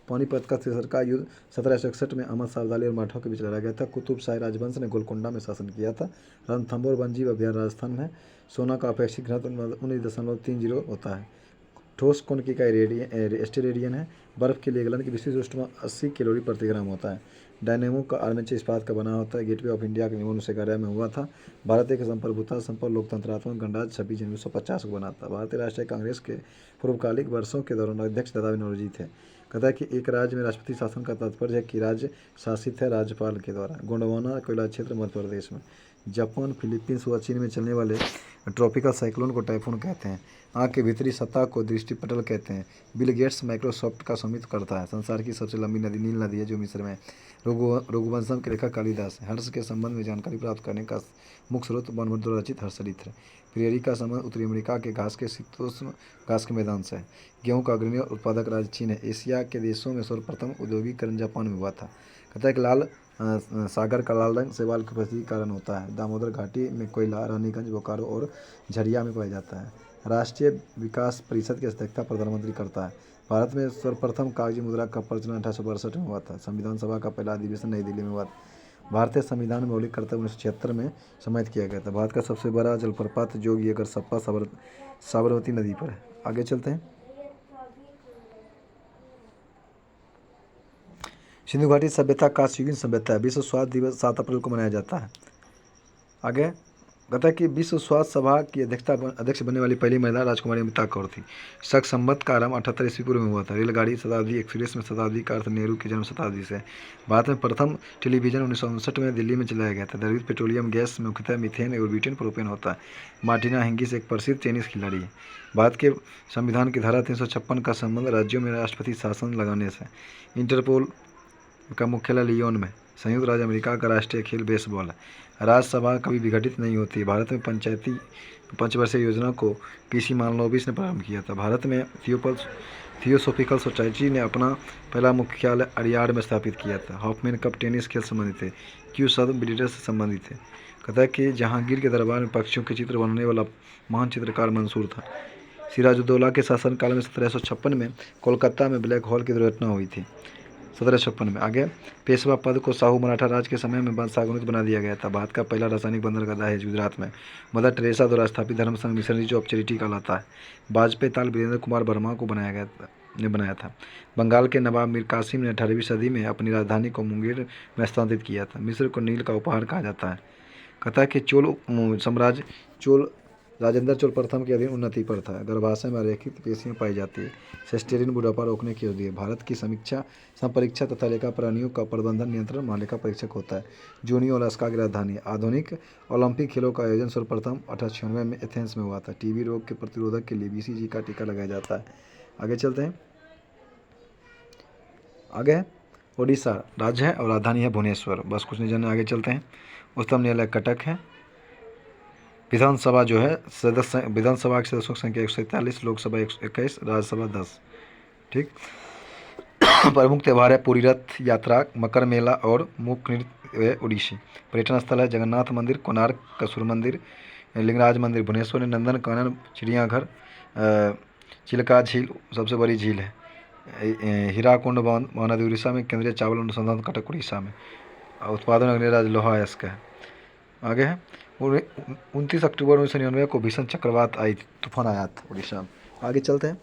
पानीपत का तिसरका युद्ध 1761 में अहमद शाह अब्दाली और मराठों के बीच लड़ा गया था। कुतुब शाही राजवंश ने गोलकोंडा में शासन किया था। रणथंभौर वन्यजीव अभयारण्य राजस्थान में। सोना का अपेक्षित घनत्व 19.30 होता है। ठोस कोनिकी का स्टेरेडियन है। बर्फ के लिए गलन की विशिष्ट ऊष्मा 80 कैलोरी प्रति ग्राम होता है। डायनेमो का आर्मेचर इस्पात का बना होता है। गेटवे ऑफ इंडिया का निर्माण 1911 में हुआ था। भारत एक संप्रभुता संपन्न लोकतंत्रात्मक गणराज्य 26 जनवरी 1950 को बना था। भारतीय राष्ट्रीय कांग्रेस के पूर्वकालिक वर्षों के दौरान अध्यक्ष दादा नौरोजी थे। कहता है कि एक राज्य में राष्ट्रपति शासन का तात्पर्य है कि राज्य शासित है राज्यपाल के द्वारा। गोंडवाना कोयला क्षेत्र मध्य प्रदेश में। जापान, फिलीपींस व चीन में चलने वाले ट्रॉपिकल साइक्लोन को टाइफून कहते हैं। आँख के भीतरी सतह को दृष्टिपटल कहते हैं। बिल गेट्स माइक्रोसॉफ्ट का स्वामित्व करता है। संसार की सबसे लंबी नदी नील नदी है जो मिस्र में। रघुवंशम के लेखक कालिदास है। हर्ष के संबंध में जानकारी प्राप्त करने का मुख्य स्रोत बनभट्ट द्वारा रचित हर्षचरित्र है। प्रेरी का संबंध उत्तरी अमेरिका के घास के शीतोष्ण घास के मैदान से है। गेहूं का अग्रणी उत्पादक राज्य चीन है। एशिया के देशों में सर्वप्रथम औद्योगिकरण जापान में हुआ था। कहता है कि लाल सागर का लाल रंग शैवाल की उपस्थिति के कारण होता है। दामोदर घाटी में कोयला रानीगंज, बोकारो और झरिया में पाया जाता है। राष्ट्रीय विकास परिषद की अध्यक्षता प्रधानमंत्री करता है। भारत में सर्वप्रथम कागजी मुद्रा का प्रचलन 1862 में हुआ था। संविधान सभा का पहला अधिवेशन नई दिल्ली में हुआ था। भारतीय संविधान में मौलिक कर्तव्य 1976 में सम्मिलित किया गया था। भारत का सबसे बड़ा जलप्रपात जोगियगर सप्पा साबरमती नदी पर है। आगे चलते हैं। सिंधु घाटी सभ्यता कांस्ययुगीन सभ्यता है। विश्व स्वास्थ्य दिवस 7 अप्रैल को मनाया जाता है। आगे कहता है कि विश्व स्वास्थ्य सभा की अध्यक्ष बनने वाली पहली महिला राजकुमारी अमिता कौर थी। शक संवत का आरंभ 78 ईस्वी पूर्व में हुआ था। रेलगाड़ी शताब्दी एक्सप्रेस में शताब्दी का अर्थ नेहरू की जन्म शताब्दी से। भारत में प्रथम टेलीविजन 1959 में दिल्ली में चलाया गया था। द्रवित पेट्रोलियम गैस में मुख्यतः मीथेन और ब्यूटेन प्रोपेन होता है। मार्टिना हिंगिस एक प्रसिद्ध टेनिस खिलाड़ी है। भारत के संविधान की धारा 356 का संबंध राज्यों में राष्ट्रपति शासन लगाने से। इंटरपोल का मुख्यालय लियोन में। संयुक्त राज्य अमेरिका का राष्ट्रीय खेल बेसबॉल है। राज्यसभा कभी विघटित नहीं होती। भारत में पंचवर्षीय योजना को पीसी मानलोबिस ने प्रारंभ किया था। भारत में थियोसोफिकल सोसाइटी ने अपना पहला मुख्यालय अरियाड़ में स्थापित किया था। हॉफमैन कप टेनिस खेल संबंधित है। क्यू शब्द ब्रिटिश से संबंधित है। कहता है कि जहांगीर के दरबार में पक्षियों के चित्र बनाने वाला महान चित्रकार मंसूर था। सिराजुद्दौला के शासनकाल में 1756 में कोलकाता में ब्लैक होल की दुर्घटना हुई थी। 1756 में। आगे पेशवा पद को शाहू मराठा राज के समय में सागुनित बना दिया गया था। भारत का पहला रासायनिक बंदरगाह दहेज गुजरात में। मदर टेरेसा द्वारा स्थापित धर्म संघ मिशनरीज ऑफ चैरिटी कहलाता है। वाजपेयी ताल वीरेंद्र कुमार वर्मा को बनाया था। बंगाल के नवाब मीर कासिम ने 18वीं सदी में अपनी राजधानी को मुंगेर में स्थानांतरित किया था। मिस्र को नील का उपहार कहा जाता है। कहता है कि चोल राजेंद्र चोल प्रथम के अधीन उन्नति पर था। गर्भाशय में अरेखित पेशियां पाई जाती है। सेस्टेरिन बुढ़ापा रोकने की औषधि है। भारत की संपरीक्षा तथा लेखा प्राणियों का प्रबंधन नियंत्रण महालेखा परीक्षक होता है। जूनियो अलास्का की राजधानी है। आधुनिक ओलंपिक खेलों का आयोजन सर्वप्रथम 1896 में एथेंस में हुआ था। टीबी रोग के प्रतिरोधक के लिए BCG का टीका लगाया जाता है। आगे चलते हैं। आगे है ओडिशा राज्य है और राजधानी है भुवनेश्वर। बस कुछ नहीं जानना, आगे चलते हैं। उच्चतम न्यायालय कटक है। विधानसभा जो है विधानसभा की सदस्यों की संख्या 147, लोकसभा 121, राज्यसभा 10। ठीक। प्रमुख त्यौहार है पूरी रथ यात्रा, मकर मेला और मुख्य नृत्य ओडिसी। पर्यटन स्थल है जगन्नाथ मंदिर, कोणार्क का सूर्य मंदिर, लिंगराज मंदिर भुवनेश्वर है, नंदन कानन चिड़ियाघर, चिल्का झील सबसे बड़ी झील है, हीराकुंड बांध महानदी उड़ीसा में, केंद्रीय चावल अनुसंधान कटक उड़ीसा में, उत्पादन अग्निराज लोहा अयस्क है। आगे है 29 अक्टूबर 1999 को भीषण चक्रवात आई, तूफान आया था उड़ीसा में। आगे चलते हैं।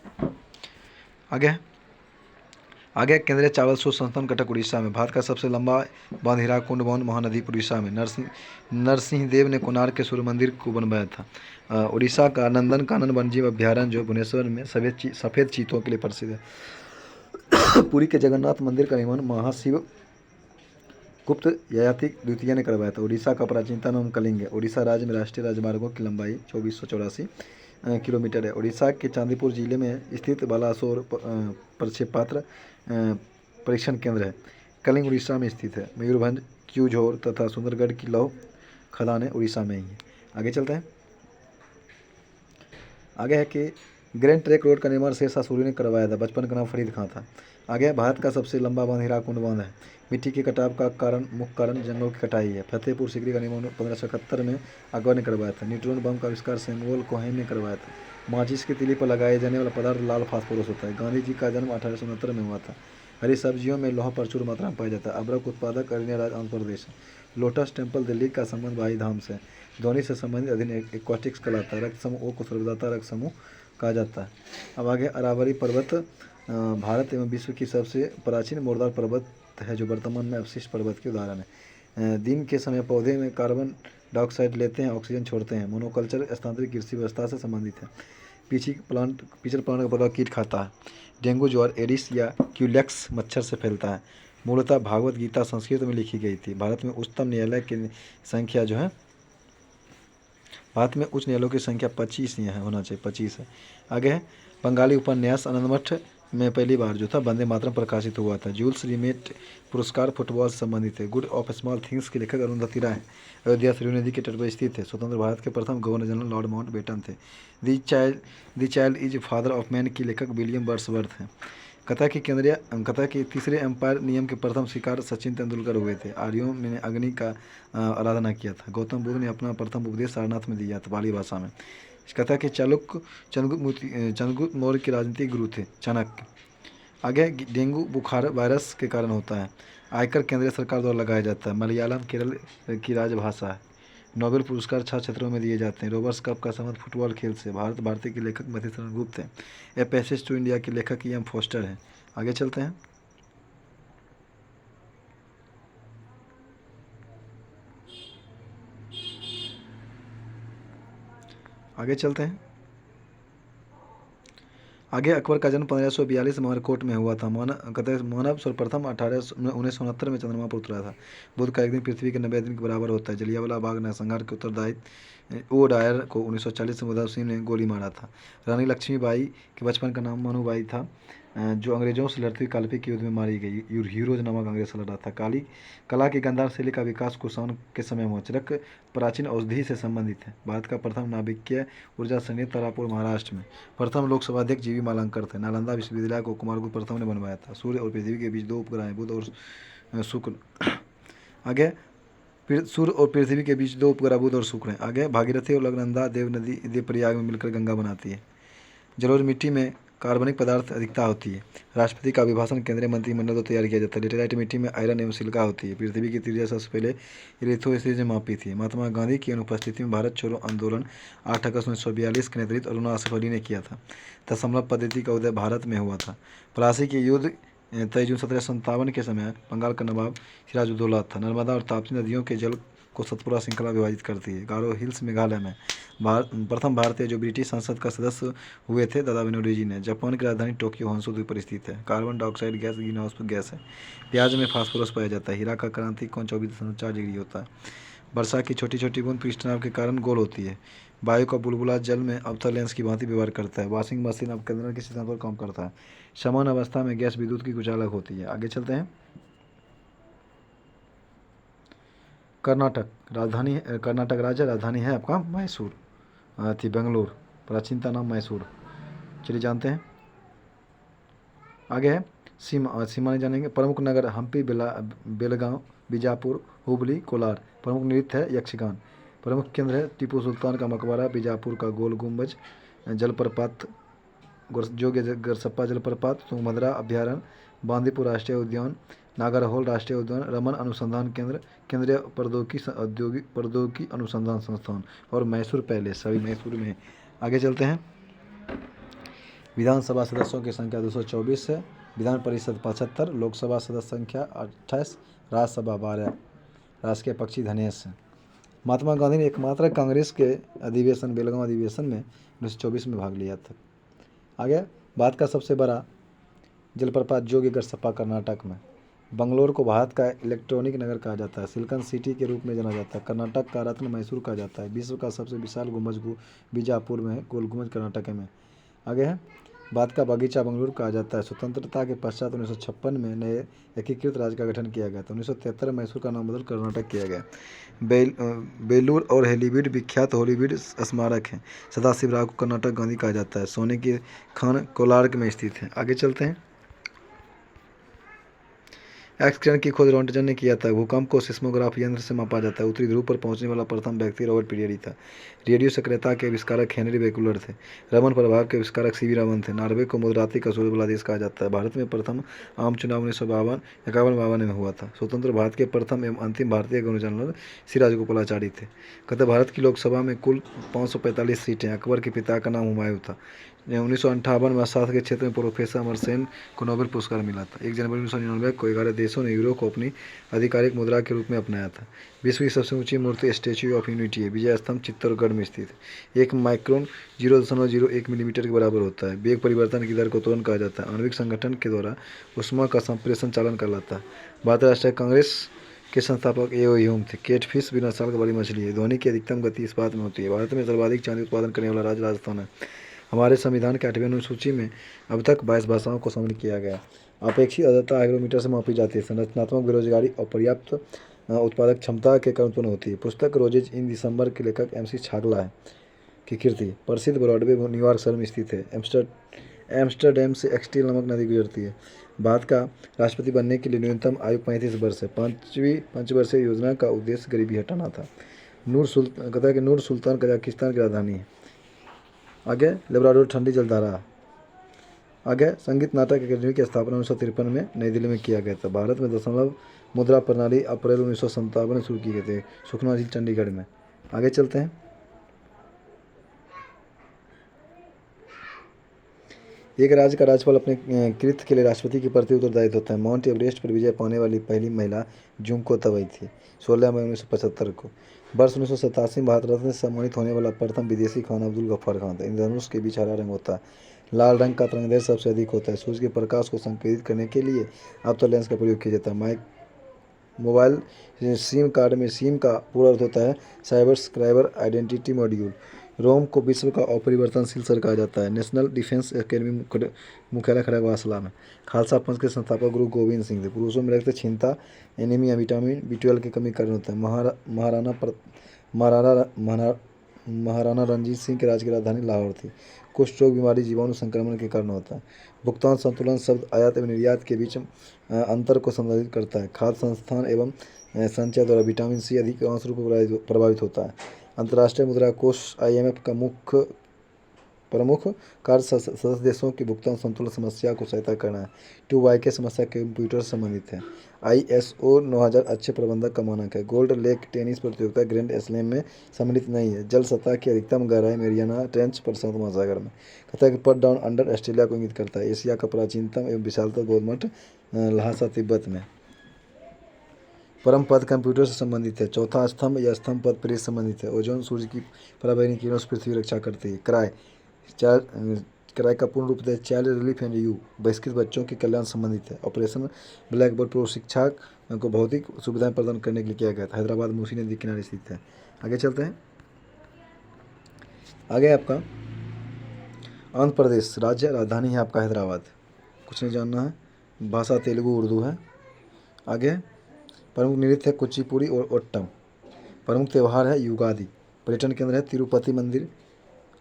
आगे केंद्रीय चावल शोध संस्थान कटक उड़ीसा में। भारत का सबसे लंबा बांध हीराकुंड बांध महानदी उड़ीसा में। नरसिंह देव ने कोणार्क के सूर्य मंदिर को बनवाया था। उड़ीसा का नंदन कानन वन्यजीव अभ्यारण्य जो भुवनेश्वर में सफ़ेद चीतों के लिए प्रसिद्ध है। पुरी के जगन्नाथ मंदिर का निर्माण महाशिव गुप्त ययाति द्वितीय ने करवाया था। उड़ीसा का प्राचीनतम नाम कलिंग है। उड़ीसा राज्य में राष्ट्रीय राजमार्गों की लंबाई 2484 किलोमीटर है। उड़ीसा के चांदीपुर जिले में स्थित बालासोर प्रक्षेपास्त्र परीक्षण केंद्र है। कलिंग उड़ीसा में स्थित है। मयूरभंज, क्यूझोर तथा सुंदरगढ़ की लौह खदानें उड़ीसा में ही है। आगे चलते हैं। आगे है कि ग्रैंड ट्रैंक रोड का निर्माण शेरशाह सूरी ने करवाया था। बचपन का नाम फरीद खां था। आगे, भारत का सबसे लंबा बांध हीराकुंड बांध है। मिट्टी के कटाव का मुख्य कारण जंगलों की कटाई है। फतेहपुर सीकरी का निर्माण 1571 में अकबर ने करवाया था। न्यूट्रॉन बम का आविष्कार सैमुअल कोहेन ने करवाया था। माचिस की तीली पर लगाए जाने वाला पदार्थ लाल फास्फोरस होता है। गांधी जी का जन्म 1869 में हुआ था। हरी सब्जियों में लोहा प्रचुर मात्रा में पाया जाता है। अदरक उत्पादक अरण्य राज्य आंध्र प्रदेश है। लोटस टेम्पल दिल्ली का संबंध भाई धाम से। ध्वनि से संबंधित अधीन एक्वाटिक्स कहलाता है। रक्त समूह ओ को सर्वदाता रक्त समूह कहा जाता है। अब आगे, अरावली पर्वत भारत एवं विश्व की सबसे प्राचीन मोरदार पर्वत है, जो वर्तमान में अवशिष्ट पर्वत के उदाहरण है। दिन के समय पौधे में कार्बन डाइऑक्साइड लेते हैं, ऑक्सीजन छोड़ते हैं। मोनोकल्चर स्थानांतरित कृषि व्यवस्था से संबंधित है। पीछल प्लांट का पौधा कीट खाता है। डेंगू ज्वर एडिस या क्यूलेक्स मच्छर से फैलता है। मूलतः भागवत गीता संस्कृत में लिखी गई थी। भारत में उच्च न्यायालयों की संख्या 25 होना चाहिए, 25 है। आगे है, बंगाली उपन्यास आनंदमठ में पहली बार जो था वंदे मातरम प्रकाशित हुआ था। जूल्स रिमेट पुरस्कार फुटबॉल से संबंधित है। गुड ऑफ स्मॉल थिंग्स के लेखक अरुंधति राय अयोध्या सरयू नदी के तट पर स्थित है। स्वतंत्र भारत के प्रथम गवर्नर जनरल लॉर्ड माउंटबेटन थे। दी child is father of man की लेखक विलियम वर्ड्सवर्थ हैं। कथा के तीसरे एम्पायर नियम के प्रथम शिकार सचिन तेंदुलकर हुए थे। आर्यों ने अग्नि का आराधना किया था। गौतम बुद्ध ने अपना प्रथम उपदेश सारनाथ में दिया था, पाली भाषा में। इस कथा के चंद्रगुप्त मौर्य के राजनीतिक गुरु थे, चाणक्य। आगे, डेंगू बुखार वायरस के कारण होता है। आयकर केंद्रीय सरकार द्वारा लगाया जाता है। मलयालम केरल की राजभाषा है। नोबेल पुरस्कार 6 क्षेत्रों में दिए जाते हैं। रोबर्स कप का संबंध फुटबॉल खेल से। भारतीय के लेखक मधुसूदन गुप्त हैं। ए पैसेज टू इंडिया के लेखक एम फोस्टर हैं। आगे चलते हैं। आगे, अकबर का जन्म 1542 में अमरकोट में हुआ था। मानव सर्वप्रथम 1969 में चंद्रमा पर उतरा था। बुध का एक दिन पृथ्वी के 90 दिन के बराबर होता है। जलियांवाला बाग नरसंहार के उत्तरदायी ओ डायर को 1940 में उधम सिंह ने गोली मारा था। रानी लक्ष्मीबाई के बचपन का नाम मनुबाई था, जो अंग्रेजों से लड़ती हुई काल्पनिक युद्ध में मारी गई। हीरोज नामक अंग्रेज से लड़ा था। कला की गांधार शैली का विकास कुषाण के समय हुआ। चरक प्राचीन औषधि से संबंधित है। भारत का प्रथम नाभिकीय ऊर्जा संयंत्र तारापुर महाराष्ट्र में। प्रथम लोकसभा अध्यक्ष जीवी मालंकर थे। नालंदा विश्वविद्यालय को कुमारगुप्त प्रथम ने बनवाया था। सूर्य और पृथ्वी के बीच 2 उपग्रह हैं, बुध और शुक्र। आगे, सूर्य और पृथ्वी के बीच 2 उपग्रह बुध और शुक्र हैं। आगे, भागीरथी और अलकनंदा देव नदी देवप्रयाग में मिलकर गंगा बनाती है। जलोढ़ मिट्टी में कार्बनिक पदार्थ अधिकता होती है। राष्ट्रपति का अभिभाषण केंद्रीय मंत्रिमंडल द्वारा तैयार किया जाता है। लेटेराइट मिट्टी में आयरन एवं सिलिका होती है। पृथ्वी की त्रिज्या सबसे पहले इरेथोसिस ने मापी थी। महात्मा गांधी की अनुपस्थिति में भारत छोड़ो आंदोलन 8 अगस्त 1942 के नेतृत्व अरुणा आसफ अली ने किया था। दशमलव पद्धति का उदय भारत में हुआ था। प्लासी के युद्ध 23 जून 1757 के समय बंगाल का नवाब सिराजुद्दौला था। नर्मदा और ताप्ती नदियों के जल को सतपुरा श्रृंखला विभाजित करती है। गारो हिल्स मेघालय में। प्रथम भारतीय जो ब्रिटिश संसद का सदस्य हुए थे दादा बेनोडी ने। जापान की राजधानी टोक्यो होन्शु द्वीप पर स्थित है। Carbon dioxide gas green house gas है। प्याज में फास्फोरस पाया जाता है। हीरा का क्रांतिक कोण 24.4 डिग्री होता है। वर्षा की छोटी छोटी बूंद पृष्ठनाभ के कारण गोल होती है। वायु का बुलबुला जल में अवतल लेंस की भांति व्यवहार करता है। वॉशिंग मशीन अब केंद्र के सिद्धांत पर काम करता है। समान अवस्था में गैस विद्युत की कुछ अलग होती है। आगे चलते हैं। कर्नाटक राज्य राजधानी है आपका मैसूर, बेंगलोर। प्राचीनता नाम मैसूर। चलिए जानते हैं। आगे है सीमा नहीं जानेंगे। प्रमुख नगर हम्पी, बेलगांव, बीजापुर, हुबली, कोलार। प्रमुख नृत्य है यक्षगान। प्रमुख केंद्र है टीपू सुल्तान का मकबरा, बीजापुर का गोल गुम्बज, जलप्रपात गरसप्पा जलप्रपात, तुंगभद्रा अभ्यारण्य, बांदीपुर राष्ट्रीय उद्यान, नागरहोल राष्ट्रीय उद्यान, रमन अनुसंधान केंद्र, केंद्रीय प्रौद्योगिकी अनुसंधान संस्थान और मैसूर पैलेस, सभी मैसूर में। आगे चलते हैं। विधानसभा सदस्यों की संख्या 224 है। विधान परिषद 75, लोकसभा सदस्य संख्या 28, राज्यसभा 12। राष्ट्रीय पक्षी धनेश है। महात्मा गांधी ने एकमात्र कांग्रेस के अधिवेशन बेलगांव अधिवेशन में 1924 में भाग लिया था। आगे, भारत का सबसे बड़ा जलप्रपात जोगी गरसप्पा कर्नाटक में। बंगलोर को भारत का इलेक्ट्रॉनिक नगर कहा जाता है। सिलिकॉन सिटी के रूप में जाना जाता है। कर्नाटक का रत्न मैसूर कहा जाता है। विश्व का सबसे विशाल गुंबज बीजापुर में है। गोल गुंबज कर्नाटक में। आगे है बाद का बगीचा बेंगलुरु कहा जाता है। स्वतंत्रता के पश्चात 1956 में नए एकीकृत राज्य का गठन किया गया था। 1973 में मैसूर का नाम बदल कर्नाटक किया गया। बेलूर और हेलीबीड विख्यात हॉलीवुड स्मारक हैं। सदाशिव राव को कर्नाटक गांधी कहा जाता है। सोने की खान कोलार्क में स्थित है। आगे चलते हैं। एक्स किरण की खोज रॉन्टजन ने किया था। भूकंप को सिस्मोग्राफ यंत्र से मापा जाता है। उत्तरी ध्रुव पर पहुंचने वाला प्रथम व्यक्ति रॉबर्ट पीरियडी था। रेडियो सक्रियता के आविष्कारक हेनरी बेकुलर थे। रमन प्रभाव के आविष्कारक सीवी रमन थे। नॉर्वे को मुद्राती का सूर्य वाला देश कहा जाता है। भारत में प्रथम आम चुनाव 1951 में हुआ था। स्वतंत्र भारत के प्रथम एवं अंतिम भारतीय गवर्नर जनरल श्री राजगोपालाचारी थे। कहते भारत की लोकसभा में कुल 545 सीटें। अकबर के पिता का नाम हुमायूं था। 1958 में अर्थशास्त्र के क्षेत्र में प्रोफेसर अमर सेन को नोबेल पुरस्कार मिला था। 1 जनवरी 1999 को 11 देशों ने यूरो को अपनी आधिकारिक मुद्रा के रूप में अपनाया था। विश्व की सबसे ऊंची मूर्ति स्टैच्यू ऑफ यूनिटी है। विजय स्तंभ चित्तौड़गढ़ में स्थित है। 1 माइक्रोन 0.01 मिलीमीटर के बराबर होता है। वेग परिवर्तन की दर को त्वरण कहा जाता है। आणविक संगठन के द्वारा ऊष्मा का संप्रेषण चालन कहलाता है। भारतीय राष्ट्रीय कांग्रेस के संस्थापक ए ओ ह्यूम थे। कैटफिश बिना साल का बड़ी मछली है। ध्वनि की अधिकतम गति इस बात में होती है। भारत में सर्वाधिक चांदी उत्पादन करने वाला राज्य राजस्थान है। हमारे संविधान के 8वें अनुसूची में अब तक 22 भाषाओं को शामिल किया गया। अपेक्षित आर्द्रता हाइग्रोमीटर से मापी जाती है। संरचनात्मक बेरोजगारी और पर्याप्त उत्पादक क्षमता के कारण उत्पन्न होती है। पुस्तक रोजेज इन दिसंबर के लेखक MC छागला है की कृति। प्रसिद्ध ब्रॉडवे न्यूयॉर्क शहर में स्थित है। एम्स्टर्डम से एक्सटेल नामक नदी गुजरती है। भारत का राष्ट्रपति बनने के लिए न्यूनतम आयु 35 वर्ष है। 5वीं पंचवर्षीय योजना का उद्देश्य गरीबी हटाना था। नूर सुल्तान कजाकिस्तान की राजधानी है। आगे लेब्राडोर ठंडी जलधारा। आगे संगीत नाटक अकादमी की स्थापना 1953 में नई दिल्ली में किया गया था। भारत में दशमलव मुद्रा प्रणाली अप्रैल 1957 में शुरू की गई थी। सुखना झील चंडीगढ़ में। आगे चलते हैं। एक राज्य का राज्यपाल अपने कृत्य के लिए राष्ट्रपति के प्रति उत्तरदायित्व होता है। माउंट एवरेस्ट पर विजय पाने वाली पहली महिला जुंको तबई थी 16 मई 1975 को। वर्ष 1987 में भारत रत्न से सम्मानित होने वाला प्रथम विदेशी खान अब्दुल गफ्फार खान था। इंद्रधनुष के बीच हरा रंग होता है। लाल रंग का तरंगदैर्घ्य सबसे अधिक होता है। सूर्य के प्रकाश को संकेतित करने के लिए अवतल लेंस का प्रयोग किया जाता है। मोबाइल सिम कार्ड में सिम का पूरा अर्थ होता है साइबर आइडेंटिटी मॉड्यूल। रोम को विश्व का अपरिवर्तनशील शहर कहा जाता है। नेशनल डिफेंस एकेडमी मुख्यालय खड़गवासला में। खालसा पंथ के संस्थापक गुरु गोविंद सिंह थे। पुरुषों में रक्त क्षीणता, एनीमिया, विटामिन B12 की कमी कारण होता है। महाराणा रंजीत सिंह के राज्य की राजधानी लाहौर थी। कुष्ठ रोग बीमारी जीवाणु संक्रमण के कारण होता है। भुगतान संतुलन शब्द आयात एवं निर्यात के बीच अंतर को संदर्भित करता है। खाद्य संस्थान एवं संचय द्वारा विटामिन C अधिकांश रूप से प्रभावित होता है। अंतर्राष्ट्रीय मुद्रा कोष IMF का प्रमुख कार्य सदस्य देशों की भुगतान संतुलन समस्या को सहायता करना है। 2Y के समस्या कंप्यूटर से संबंधित है। ISO 9000 अच्छे प्रबंधक का मानक है। गोल्ड लेक टेनिस प्रतियोगिता ग्रैंड स्लैम में सम्मिलित नहीं है। जल सतह की अधिकतम गहराई मेरियाना ट्रेंच प्रशांत महासागर में। कहता है कि पट डाउन अंडर ऑस्ट्रेलिया को इंगित करता है। एशिया का प्राचीनतम एवं विशालतम बौद्ध मठ लहासा तिब्बत में। परम पद कंप्यूटर से संबंधित है। चौथा स्तंभ या स्तंभ पद प्रेस संबंधित है। ओजोन सूर्य की पराबैंगनी किरणों से पृथ्वी की रक्षा करती है। क्राय का पूर्ण रूप है चाइल्ड रिलीफ एंड यू बहिष्कृत बच्चों के कल्याण संबंधित है। ऑपरेशन ब्लैक बोर्ड पूर्व शिक्षा को भौतिक सुविधाएं प्रदान करने के लिए किया गया था। हैदराबाद मूसी नदी किनारे स्थित है। आगे चलते हैं। आगे आपका आंध्र प्रदेश राज्य राजधानी है आपका हैदराबाद। कुछ नहीं जानना है। भाषा तेलुगु उर्दू है। आगे प्रमुख नृत्य है कुचिपुड़ी और ओट्टम। प्रमुख त्यौहार है युगादि। पर्यटन केंद्र है तिरुपति मंदिर,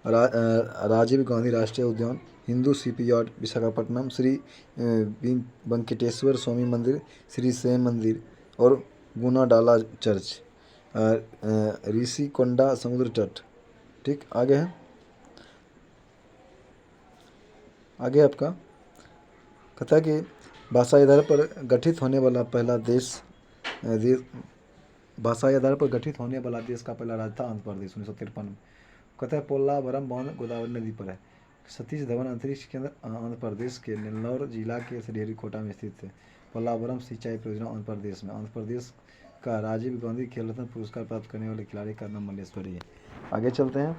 राजीव गांधी राष्ट्रीय उद्यान, हिंदू शिपयार्ड विशाखापट्टनम, श्री वेंकटेश्वर स्वामी मंदिर, श्री सेम मंदिर और गुनाडाला चर्च, ऋषिकोंडा समुद्र तट। ठीक, आगे है। आगे आपका कहता है कि भाषाई आधार पर गठित होने वाला पहला देश भाषाई आधार पर गठित होने वाला देश का पहला राज्य था आंध्र प्रदेश 1953 में। कहता है पोल्लावरम बांध गोदावरी नदी पर है। सतीश धवन अंतरिक्ष केंद्र आंध्र प्रदेश के नेल्लौर जिला के श्रीहरिकोटा में स्थित है। पोल्लावरम सिंचाई परियोजना आंध्र प्रदेश में। आंध्र प्रदेश का राजीव गांधी खेल रत्न पुरस्कार प्राप्त करने वाले खिलाड़ी का नाम मल्लेश्वरी है। आगे चलते हैं।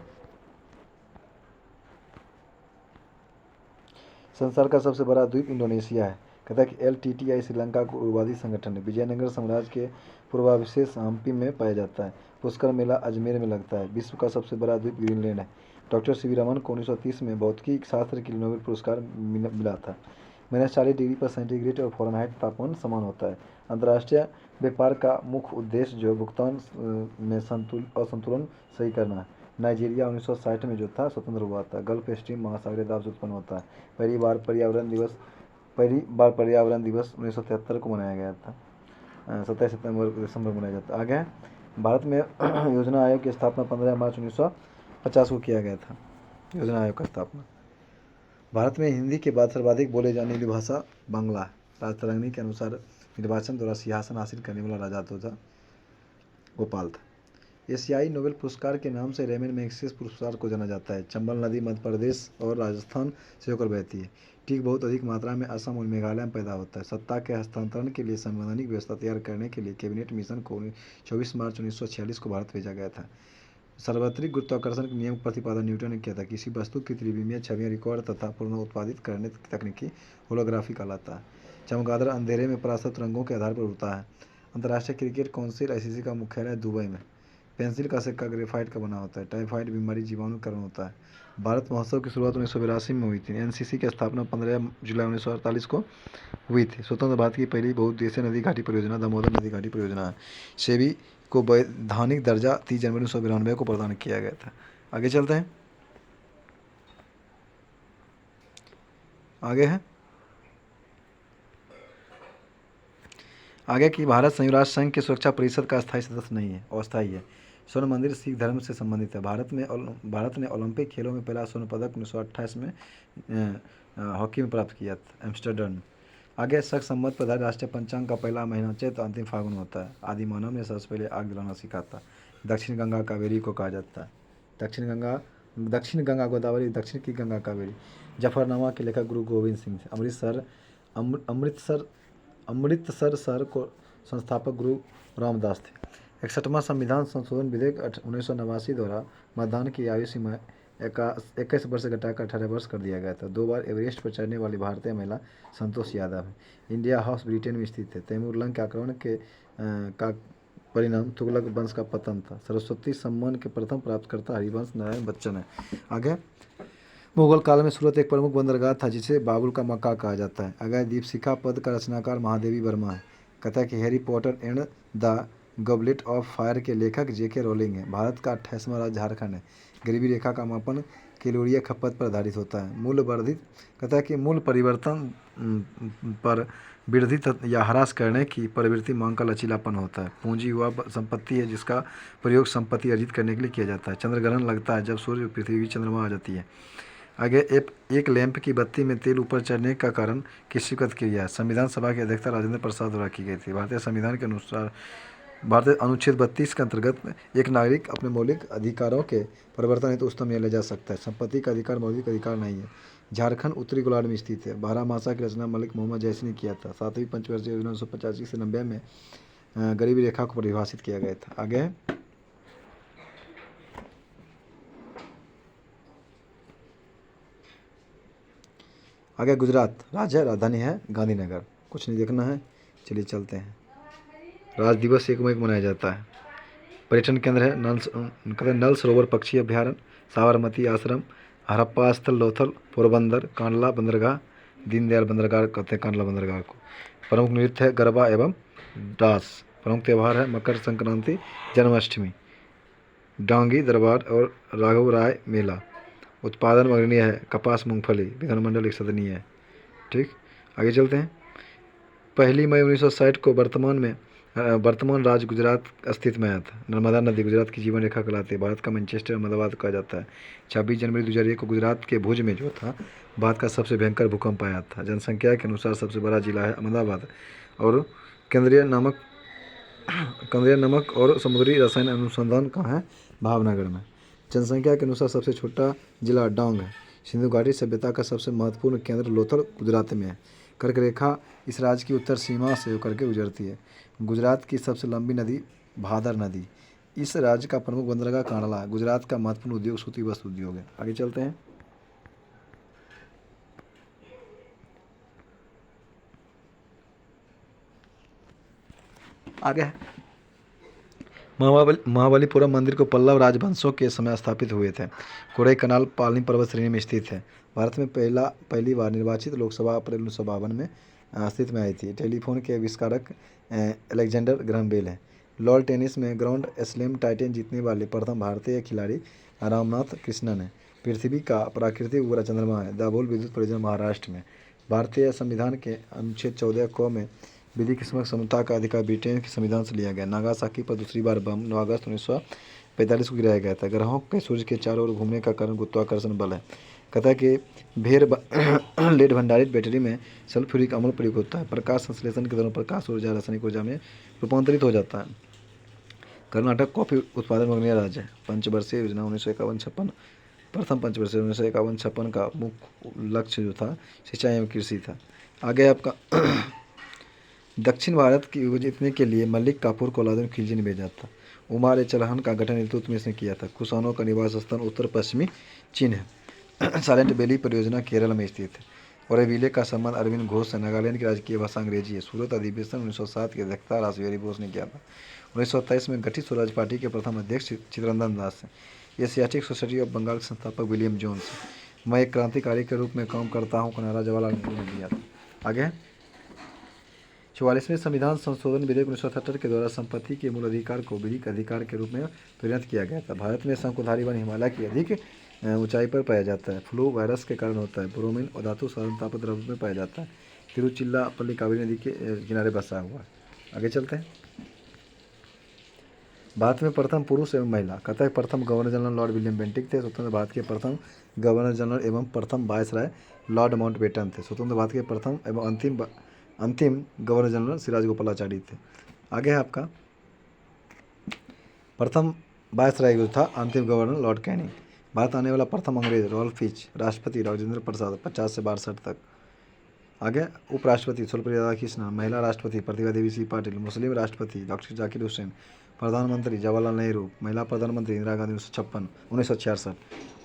संसार का सबसे बड़ा द्वीप इंडोनेशिया है। कहता है कि LTTI श्रीलंका का उग्रवादी संगठन है। विजयनगर साम्राज्य के पूर्वावशेष हम्पी में पाया जाता है। पुष्कर मेला अजमेर में लगता है। विश्व का सबसे बड़ा द्वीप ग्रीनलैंड है। डॉक्टर सीवी रमन को 1930 में भौतिकी शास्त्र के लिए नोबेल पुरस्कार मिला था। -40 डिग्री और फ़ारेनहाइट तापमान समान होता है। अंतर्राष्ट्रीय व्यापार का मुख्य उद्देश्य जो भुगतान में असंतुलन सही करना है। नाइजीरिया 1960 में जो था स्वतंत्र हुआ था। गल्फ स्ट्रीम महासागरीय दाब से उत्पन्न होता है। पहली बार पर्यावरण दिवस 1973 को मनाया गया था। 27 दिसंबर मनाया जाता है। आगे भारत में योजना आयोग की स्थापना 15 मार्च 1950 को किया गया था। योजना आयोग का स्थापना। भारत में हिंदी के बाद सर्वाधिक बोले जाने वाली भाषा बांग्ला है। राजतरंगिणी के अनुसार निर्वाचन द्वारा सिंहासन हासिल करने वाला राजा तो था गोपाल था। एशियाई नोबेल पुरस्कार के नाम से रेमन मैग्सेसे पुरस्कार को जाना जाता है। चंबल नदी मध्य प्रदेश और राजस्थान से होकर बहती है। टीक बहुत अधिक मात्रा में असम और मेघालय में पैदा होता है। सत्ता के हस्तांतरण के लिए संवैधानिक व्यवस्था तैयार करने के लिए कैबिनेट मिशन को 24 मार्च 1946 को भारत भेजा गया था। सार्वत्रिक गुरुत्वाकर्षण के नियम का प्रतिपादन न्यूटन ने किया था। किसी वस्तु की त्रिविमीय छवियां रिकॉर्ड तथा पुनः उत्पादित करने की तकनीकी होलोग्राफी कहलाता है। चमगादड़ अंधेरे में परास्त रंगों के आधार पर उड़ता है। अंतर्राष्ट्रीय क्रिकेट काउंसिल ICC का मुख्यालय दुबई में। पेंसिल का सिक्का ग्रेफाइट का बना होता है। टाइफाइड बीमारी जीवाणु कारण होता है। भारत महोत्सव की शुरुआत 1982 में हुई थी। NCC की स्थापना 15 जुलाई 1948 को हुई थी। स्वतंत्र भारत की पहली बहुउद्देशीय नदी घाटी परियोजना दामोदर नदी घाटी परियोजना है। सेबी को वैधानिक दर्जा 30 जनवरी 1992 को प्रदान किया गया था। आगे चलते हैं। आगे है आगे कि भारत संयुक्त राष्ट्र संघ की सुरक्षा परिषद का स्थायी सदस्य नहीं है, अस्थायी है। स्वर्ण मंदिर सिख धर्म से संबंधित है। भारत ने ओलंपिक खेलों में पहला स्वर्ण पदक 1928 में हॉकी में प्राप्त किया था, एम्स्टर्डम। आगे शक सम्मत पर राष्ट्रीय पंचांग का पहला महीना चैत अंतिम फागुन होता है। आदि मानव ने सबसे पहले आग जलाना सीखा था। दक्षिण गंगा कावेरी को कहा जाता है। दक्षिण गंगा गोदावरी, दक्षिण की गंगा कावेरी। जफरनामा के लेखक गुरु गोविंद सिंह थे। अमृतसर शहर को संस्थापक गुरु रामदास थे। 61वां संविधान संशोधन विधेयक 1989 द्वारा मतदान की आयु सीमा 21 वर्ष से घटाकर 18 वर्ष कर दिया गया था। 2 बार एवरेस्ट पर चढ़ने वाली भारतीय महिला संतोष यादव है। इंडिया हाउस ब्रिटेन में स्थित है। तैमूर लंग के आक्रमण का परिणाम तुगलक वंश का पतन था। सरस्वती सम्मान के प्रथम प्राप्तकर्ता हरिवंश नारायण बच्चन है। आगे मुगल काल में सूरत एक प्रमुख बंदरगाह था जिसे बाबुल का मक्का कहा जाता है। अगर दीपशिखा पद का रचनाकार महादेवी वर्मा है। कहता है कि Harry Potter and the goblet of fire के लेखक JK रोलिंग है। भारत का 28वां राज्य झारखंड है। गरीबी रेखा का मापन कैलोरीय खपत पर आधारित होता है। मूल्य वर्धित कहता है कि मूल परिवर्तन पर वृद्धि या ह्रास करने की प्रवृत्ति मांग का लचीलापन होता है। पूंजी वह संपत्ति है जिसका प्रयोग संपत्ति अर्जित करने के लिए किया जाता है। चंद्रग्रहण लगता है जब सूर्य, पृथ्वी, चंद्रमा आ जाती है। आगे एक लैंप की बत्ती में तेल ऊपर चढ़ने का कारण किसकी क्रिया है। संविधान सभा की अध्यक्षता राजेंद्र प्रसाद द्वारा की गई थी। भारतीय संविधान के अनुसार भारतीय अनुच्छेद 32 के अंतर्गत एक नागरिक अपने मौलिक अधिकारों के परिवर्तन हेतु उच्चतम न्यायालय जा सकता है। संपत्ति का अधिकार मौलिक अधिकार नहीं है। झारखंड उत्तरी गोलार्ध में स्थित है। बारहमासा की रचना मलिक मोहम्मद जैसी ने किया था। 7वीं पंचवर्षीय योजना 1985 से 90 में गरीबी रेखा को परिभाषित किया गया था। आगे है आगे गुजरात राज्य, राजधानी है गांधीनगर। कुछ नहीं देखना है, चलिए चलते हैं। राज दिवस 1 मई को मनाया जाता है। पर्यटन केंद्र है नल सरोवर पक्षी अभ्यारण्य, साबरमती आश्रम, हड़प्पा स्थल लोथल, पोरबंदर, कांडला बंदरगाह, दीनदयाल बंदरगाह कहते हैं कांडला बंदरगाह को। प्रमुख नृत्य है गरबा एवं डांस। प्रमुख त्यौहार है मकर संक्रांति, जन्माष्टमी, डांगी दरबार और राघव राय मेला। उत्पादन अग्रणी है कपास, मूंगफली। विधानमंडल 1 सदनीय है। ठीक, आगे चलते हैं। 1 मई 1960 को वर्तमान राज्य गुजरात अस्तित्व में आया था। नर्मदा नदी गुजरात की जीवन रेखा कहलाती है। भारत का मैनचेस्टर अहमदाबाद कहा जाता है। 26 जनवरी 2001 को गुजरात के भुज में जो था भारत का सबसे भयंकर भूकंप आया था। जनसंख्या के अनुसार सबसे बड़ा जिला है अहमदाबाद और केंद्रीय नमक और समुद्री रसायन अनुसंधान कहाँ है, भावनगर में। जनसंख्या के अनुसार सबसे छोटा जिला डांग है। सिंधु घाटी सभ्यता का सबसे महत्वपूर्ण केंद्र लोथल गुजरात में है। कर्क रेखा इस राज्य की उत्तर सीमा से होकर के गुजरती है। गुजरात की सबसे लंबी नदी भादर नदी। इस राज्य का प्रमुख बंदरगाह कांडला है। गुजरात का महत्वपूर्ण उद्योग सूती वस्त्र उद्योग है। आगे चलते हैं। आगे है महाबलीपुरम मंदिर को पल्लव राजवंशों के समय स्थापित हुए थे। कोडई कनाल पालनी पर्वत श्रेणी में स्थित है। भारत में पहली बार निर्वाचित लोकसभा अप्रैल 1952 में अस्तित्व में आई थी। टेलीफोन के आविष्कारक अलेक्जेंडर ग्राहम बेल है। लॉन टेनिस में ग्रैंड स्लैम टाइटल जीतने वाले प्रथम भारतीय खिलाड़ी रामनाथ कृष्णन है। पृथ्वी का प्राकृतिक उपग्रह चंद्रमा है। दाभोल विद्युत परियोजना महाराष्ट्र में। भारतीय संविधान के अनुच्छेद 14 क में विधि की समता का अधिकार ब्रिटेन के संविधान से लिया गया। नागासाकी पर दूसरी बार बम 9 अगस्त 1945 को गिराया गया था। ग्रहों के सूर्य के चारों ओर घूमने का कारण गुरुत्वाकर्षण बल है। कहता है कि लेड भंडारित बैटरी में सल्फ्यूरिक अम्ल प्रयोग होता है। प्रकाश संश्लेषण के दौरान प्रकाश ऊर्जा रासायनिक ऊर्जा में रूपांतरित हो जाता है। कर्नाटक कॉफी उत्पादन में अग्रणी राज्य है। पंचवर्षीय योजना 1951-56 प्रथम पंचवर्षीय 1951-56 का मुख्य लक्ष्य जो था सिंचाई एवं कृषि था। आगे आपका दक्षिण भारत की जीतने के लिए मलिक काफूर को अलाउद्दीन खिलजी ने भेजा था। उमार चलहन का गठन इल्तुतमिश ने किया था। कुषाणों का निवास स्थान उत्तर पश्चिमी चीन है। साइलेंट वैली परियोजना केरल में स्थित है। और विले का संबंध अरविंद घोष से। नागालैंड की राजकीय भाषा अंग्रेजी है। सूरत अधिवेशन 1907 की अध्यक्षता रासबिहारी बोस ने किया था। 1927 में गठित स्वराज पार्टी के प्रथम अध्यक्ष चित्तरंजन दास है। एशियाटिक सोसाइटी ऑफ बंगाल के संस्थापक विलियम जोन्स है। मैं एक क्रांतिकारी के रूप में काम करता हूँ का नारा जवाहरलाल नेहरू ने दिया था। आगे 44वें संविधान संशोधन विधेयक 1978 के द्वारा संपत्ति के मूल अधिकार को विधिक अधिकार के रूप में परिणत किया गया था। भारत में शंकुधारी वन हिमालय की अधिक ऊंचाई पर पाया जाता है। फ्लू वायरस के कारण होता है। ब्रोमीन और धातु साधारण ताप द्रव्य में पाया जाता है। तिरुचिल्लापल्ली कावेरी नदी के किनारे बसा हुआ है। आगे चलते हैं। भारत में प्रथम पुरुष एवं महिला। कहता है प्रथम governor general Lord William Bentinck थे। स्वतंत्र भारत के प्रथम गवर्नर जनरल एवं प्रथम वायसराय लॉर्ड माउंटबेटन थे। स्वतंत्र भारत के प्रथम एवं अंतिम गवर्नर जनरल श्री राजगोपालाचारी थे। आगे है आपका प्रथम वायसराय जो था अंतिम गवर्नर लॉर्ड कैनिंग। भारत आने वाला प्रथम अंग्रेज रॉल्फ फिच। राष्ट्रपति राजेंद्र प्रसाद 50 से 62 तक। आगे उपराष्ट्रपति सर्वपल्ली राधाकृष्णन। महिला राष्ट्रपति प्रतिभा देवी सिंह पाटिल। मुस्लिम राष्ट्रपति डॉक्टर जाकिर हुसैन। प्रधानमंत्री जवाहरलाल नेहरू। महिला प्रधानमंत्री इंदिरा गांधी 1966।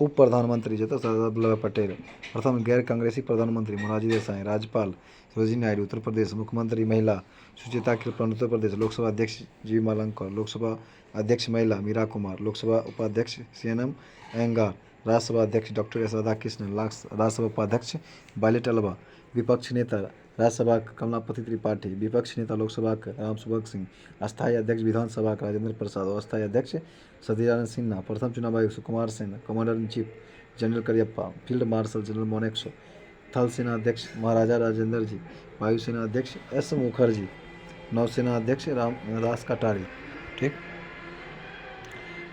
उप प्रधानमंत्री जो था सरदार वल्लभ भाई पटेल। प्रथम गैर कांग्रेसी प्रधानमंत्री मोरारजी देसाई। राज्यपाल सरोजिनी नायडू उत्तर प्रदेश। मुख्यमंत्री महिला सुचेता कृपलानी उत्तर प्रदेश। लोकसभा अध्यक्ष जी मालंकर। लोकसभा अध्यक्ष महिला मीरा कुमार। लोकसभा उपाध्यक्ष CNM अयंगार। राज्यसभा अध्यक्ष डॉक्टर एस राधाकृष्णन। राज्यसभा उपाध्यक्ष वायलेट अल्वा। विपक्ष नेता राज्यसभा कमलापति त्रिपाठी। विपक्ष नेता लोकसभा का रामसुभग सिंह। अस्थायी अध्यक्ष विधानसभा का राजेंद्र प्रसाद। अस्थायी अध्यक्ष सत्यनारायण सिन्हा। प्रथम चुनाव आयुक्त Sukumar Sen. Commander in chief general Cariappa. Field marshal general Manekshaw. थल सेना अध्यक्ष महाराजा राजेंद्र जी। वायुसेना अध्यक्ष S मुखर्जी। नौसेना अध्यक्ष रामदास कटारी। ठीक।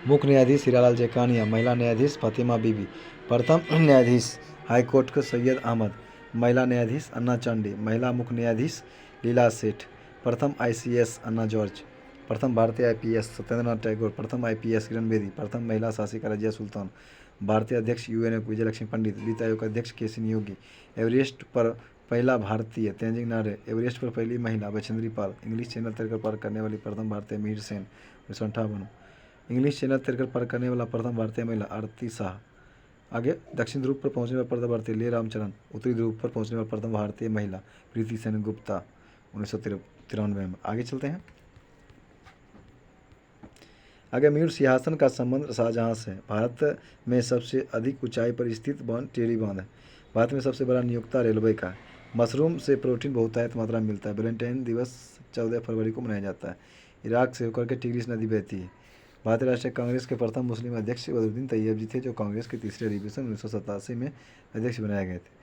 मुख्य न्यायाधीश हीरालाल जेकानिया। महिला न्यायाधीश फातिमा बीबी। प्रथम न्यायाधीश हाईकोर्ट के सैयद अहमद। महिला न्यायाधीश अन्ना चांडी। महिला मुख्य न्यायाधीश लीला सेठ। प्रथम ICS अन्ना जॉर्ज। प्रथम भारतीय IPS सत्येंद्रनाथ टैगोर। प्रथम IPS किरण बेदी। प्रथम महिला शासिका रजिया सुल्तान। भारतीय अध्यक्ष UN विजयलक्ष्मी पंडित। वित्त आयोग अध्यक्ष KC नियोगी। एवरेस्ट पर पहला भारतीय तेंजिंग नार्गे। एवरेस्ट पर पहली महिला बछेंद्री पाल। इंग्लिश चैनल तैरकर पार करने वाली प्रथम भारतीय मिहिर सेन 1958। इंग्लिश चैनल तैरकर पार करने वाला प्रथम भारतीय महिला आरती शाह। आगे दक्षिण ध्रुव पर पहुंचने वाला प्रथम भारतीय ले रामचरण। उत्तरी ध्रुव पर पहुंचने वाला प्रथम भारतीय महिला प्रीति सेन गुप्ता 1993 में। आगे चलते हैं। आगे म्यूर सिंहासन का संबंध शाहजहां से है। भारत में सबसे अधिक ऊंचाई पर स्थित बांध टेढ़ी बांध है। भारत में सबसे बड़ा नियोक्ता रेलवे का है। मशरूम से प्रोटीन बहुतायत मात्रा में मिलता है। वैलेंटाइन दिवस 14 फरवरी को मनाया जाता है। इराक से होकर के टिग्रिस नदी बहती है। भारतीय राष्ट्रीय कांग्रेस के प्रथम मुस्लिम अध्यक्ष बदरुद्दीन तैयब जी थे, जो कांग्रेस के तीसरे अधिवेशन 1987 में अध्यक्ष बनाए गए थे।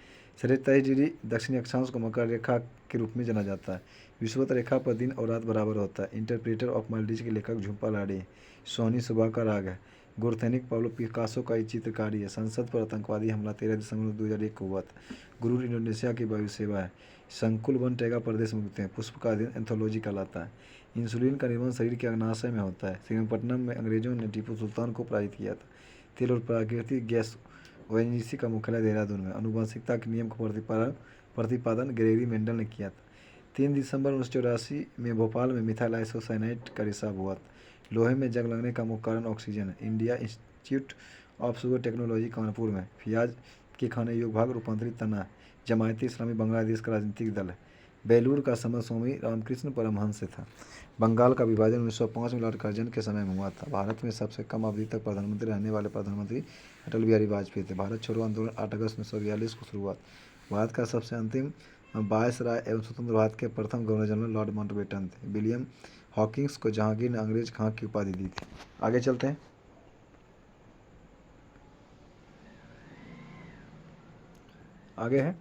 सरिता डिग्री दक्षिणी अक्षांश को मकर रेखा के रूप में जाना जाता है। विषुवत रेखा पर दिन और रात बराबर होता है। इंटरप्रेटर ऑफ मालडीज के लेखक झुम्पा लाड़ी है। सोहनी सुबह का राग है। गुरथैनिक पाब्लो पिकासो का चित्रकारी है। संसद पर आतंकवादी हमला 13 दिसंबर 2001 को हुआ था। गुरूर इंडोनेशिया की वायु सेवा है। संकुल वन टैगा प्रदेश में उगते हैं। पुष्प का अध्ययन एंथोलॉजी कहलाता है। इंसुलिन का निर्माण शरीर के अग्नाशय में होता है। श्रीरंगपट्टनम में अंग्रेजों ने टीपू सुल्तान को पराजित किया था। तेल और प्राकृतिक गैस ONGC का मुख्यालय देहरादून में। आनुवंशिकता के नियम का प्रतिपादन ग्रेगरी मेंडल ने किया था। 3 दिसंबर 1984 में भोपाल में मिथाइल आइसोसाइनाइड का रिसाव हुआ था। लोहे में जंग लगने का मुख्य कारण ऑक्सीजन है। India institute of sugar technology Kanpur में। प्याज के खाने योग्य भाग रूपांतरित तना है। जमायती इस्लामी बांग्लादेश का राजनीतिक दल है। बेलूर का संबंध स्वामी रामकृष्ण परमहंस से था। बंगाल का विभाजन 1905 में लॉर्ड कर्जन के समय में हुआ था। भारत में सबसे कम अवधि तक प्रधानमंत्री रहने वाले प्रधानमंत्री अटल बिहारी वाजपेयी थे। भारत छोड़ो आंदोलन 8 अगस्त 1942 को शुरुआत। भारत का सबसे अंतिम वायसराय एवं स्वतंत्र भारत के प्रथम गवर्नर जनरल लॉर्ड माउंटबेटन थे। विलियम हॉकिंस को जहांगीर ने अंग्रेज खां की उपाधि दी थी। आगे चलते हैं। आगे है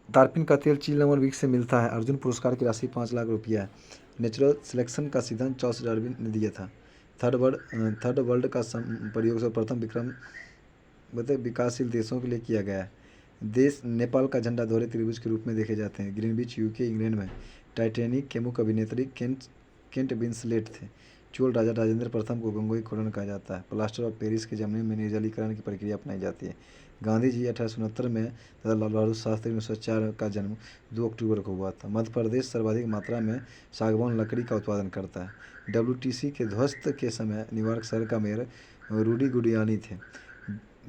तारपीन का तेल चील नंबर 20 से मिलता है। अर्जुन पुरस्कार की राशि 5 लाख रुपया है। नेचुरल सिलेक्शन का सिद्धांत चार्ल्स डार्विन ने दिया था। थर्ड वर्ल्ड का प्रयोग सर्वप्रथम विक्रम विकासशील देशों के लिए किया गया है। देश नेपाल का झंडा दोहरे त्रिभुज के रूप में देखे जाते हैं। ग्रीनविच यूके इंग्लैंड में। टाइटैनिक के मुख्य अभिनेत्री केंट विंसलेट थे। चोल राजा राजेंद्र प्रथम को गंगोई कोडन कहा जाता है। प्लास्टर ऑफ पेरिस की जमने में निर्जलीकरण की प्रक्रिया अपनाई जाती है। गांधी जी 1869 में तथा लाल बहादुर शास्त्री 1904 का जन्म 2 अक्टूबर को हुआ था। मध्य प्रदेश सर्वाधिक मात्रा में सागवान लकड़ी का उत्पादन करता है। WTC के ध्वस्त के समय न्यूयॉर्क शहर का मेयर रूडी गुडियानी थे।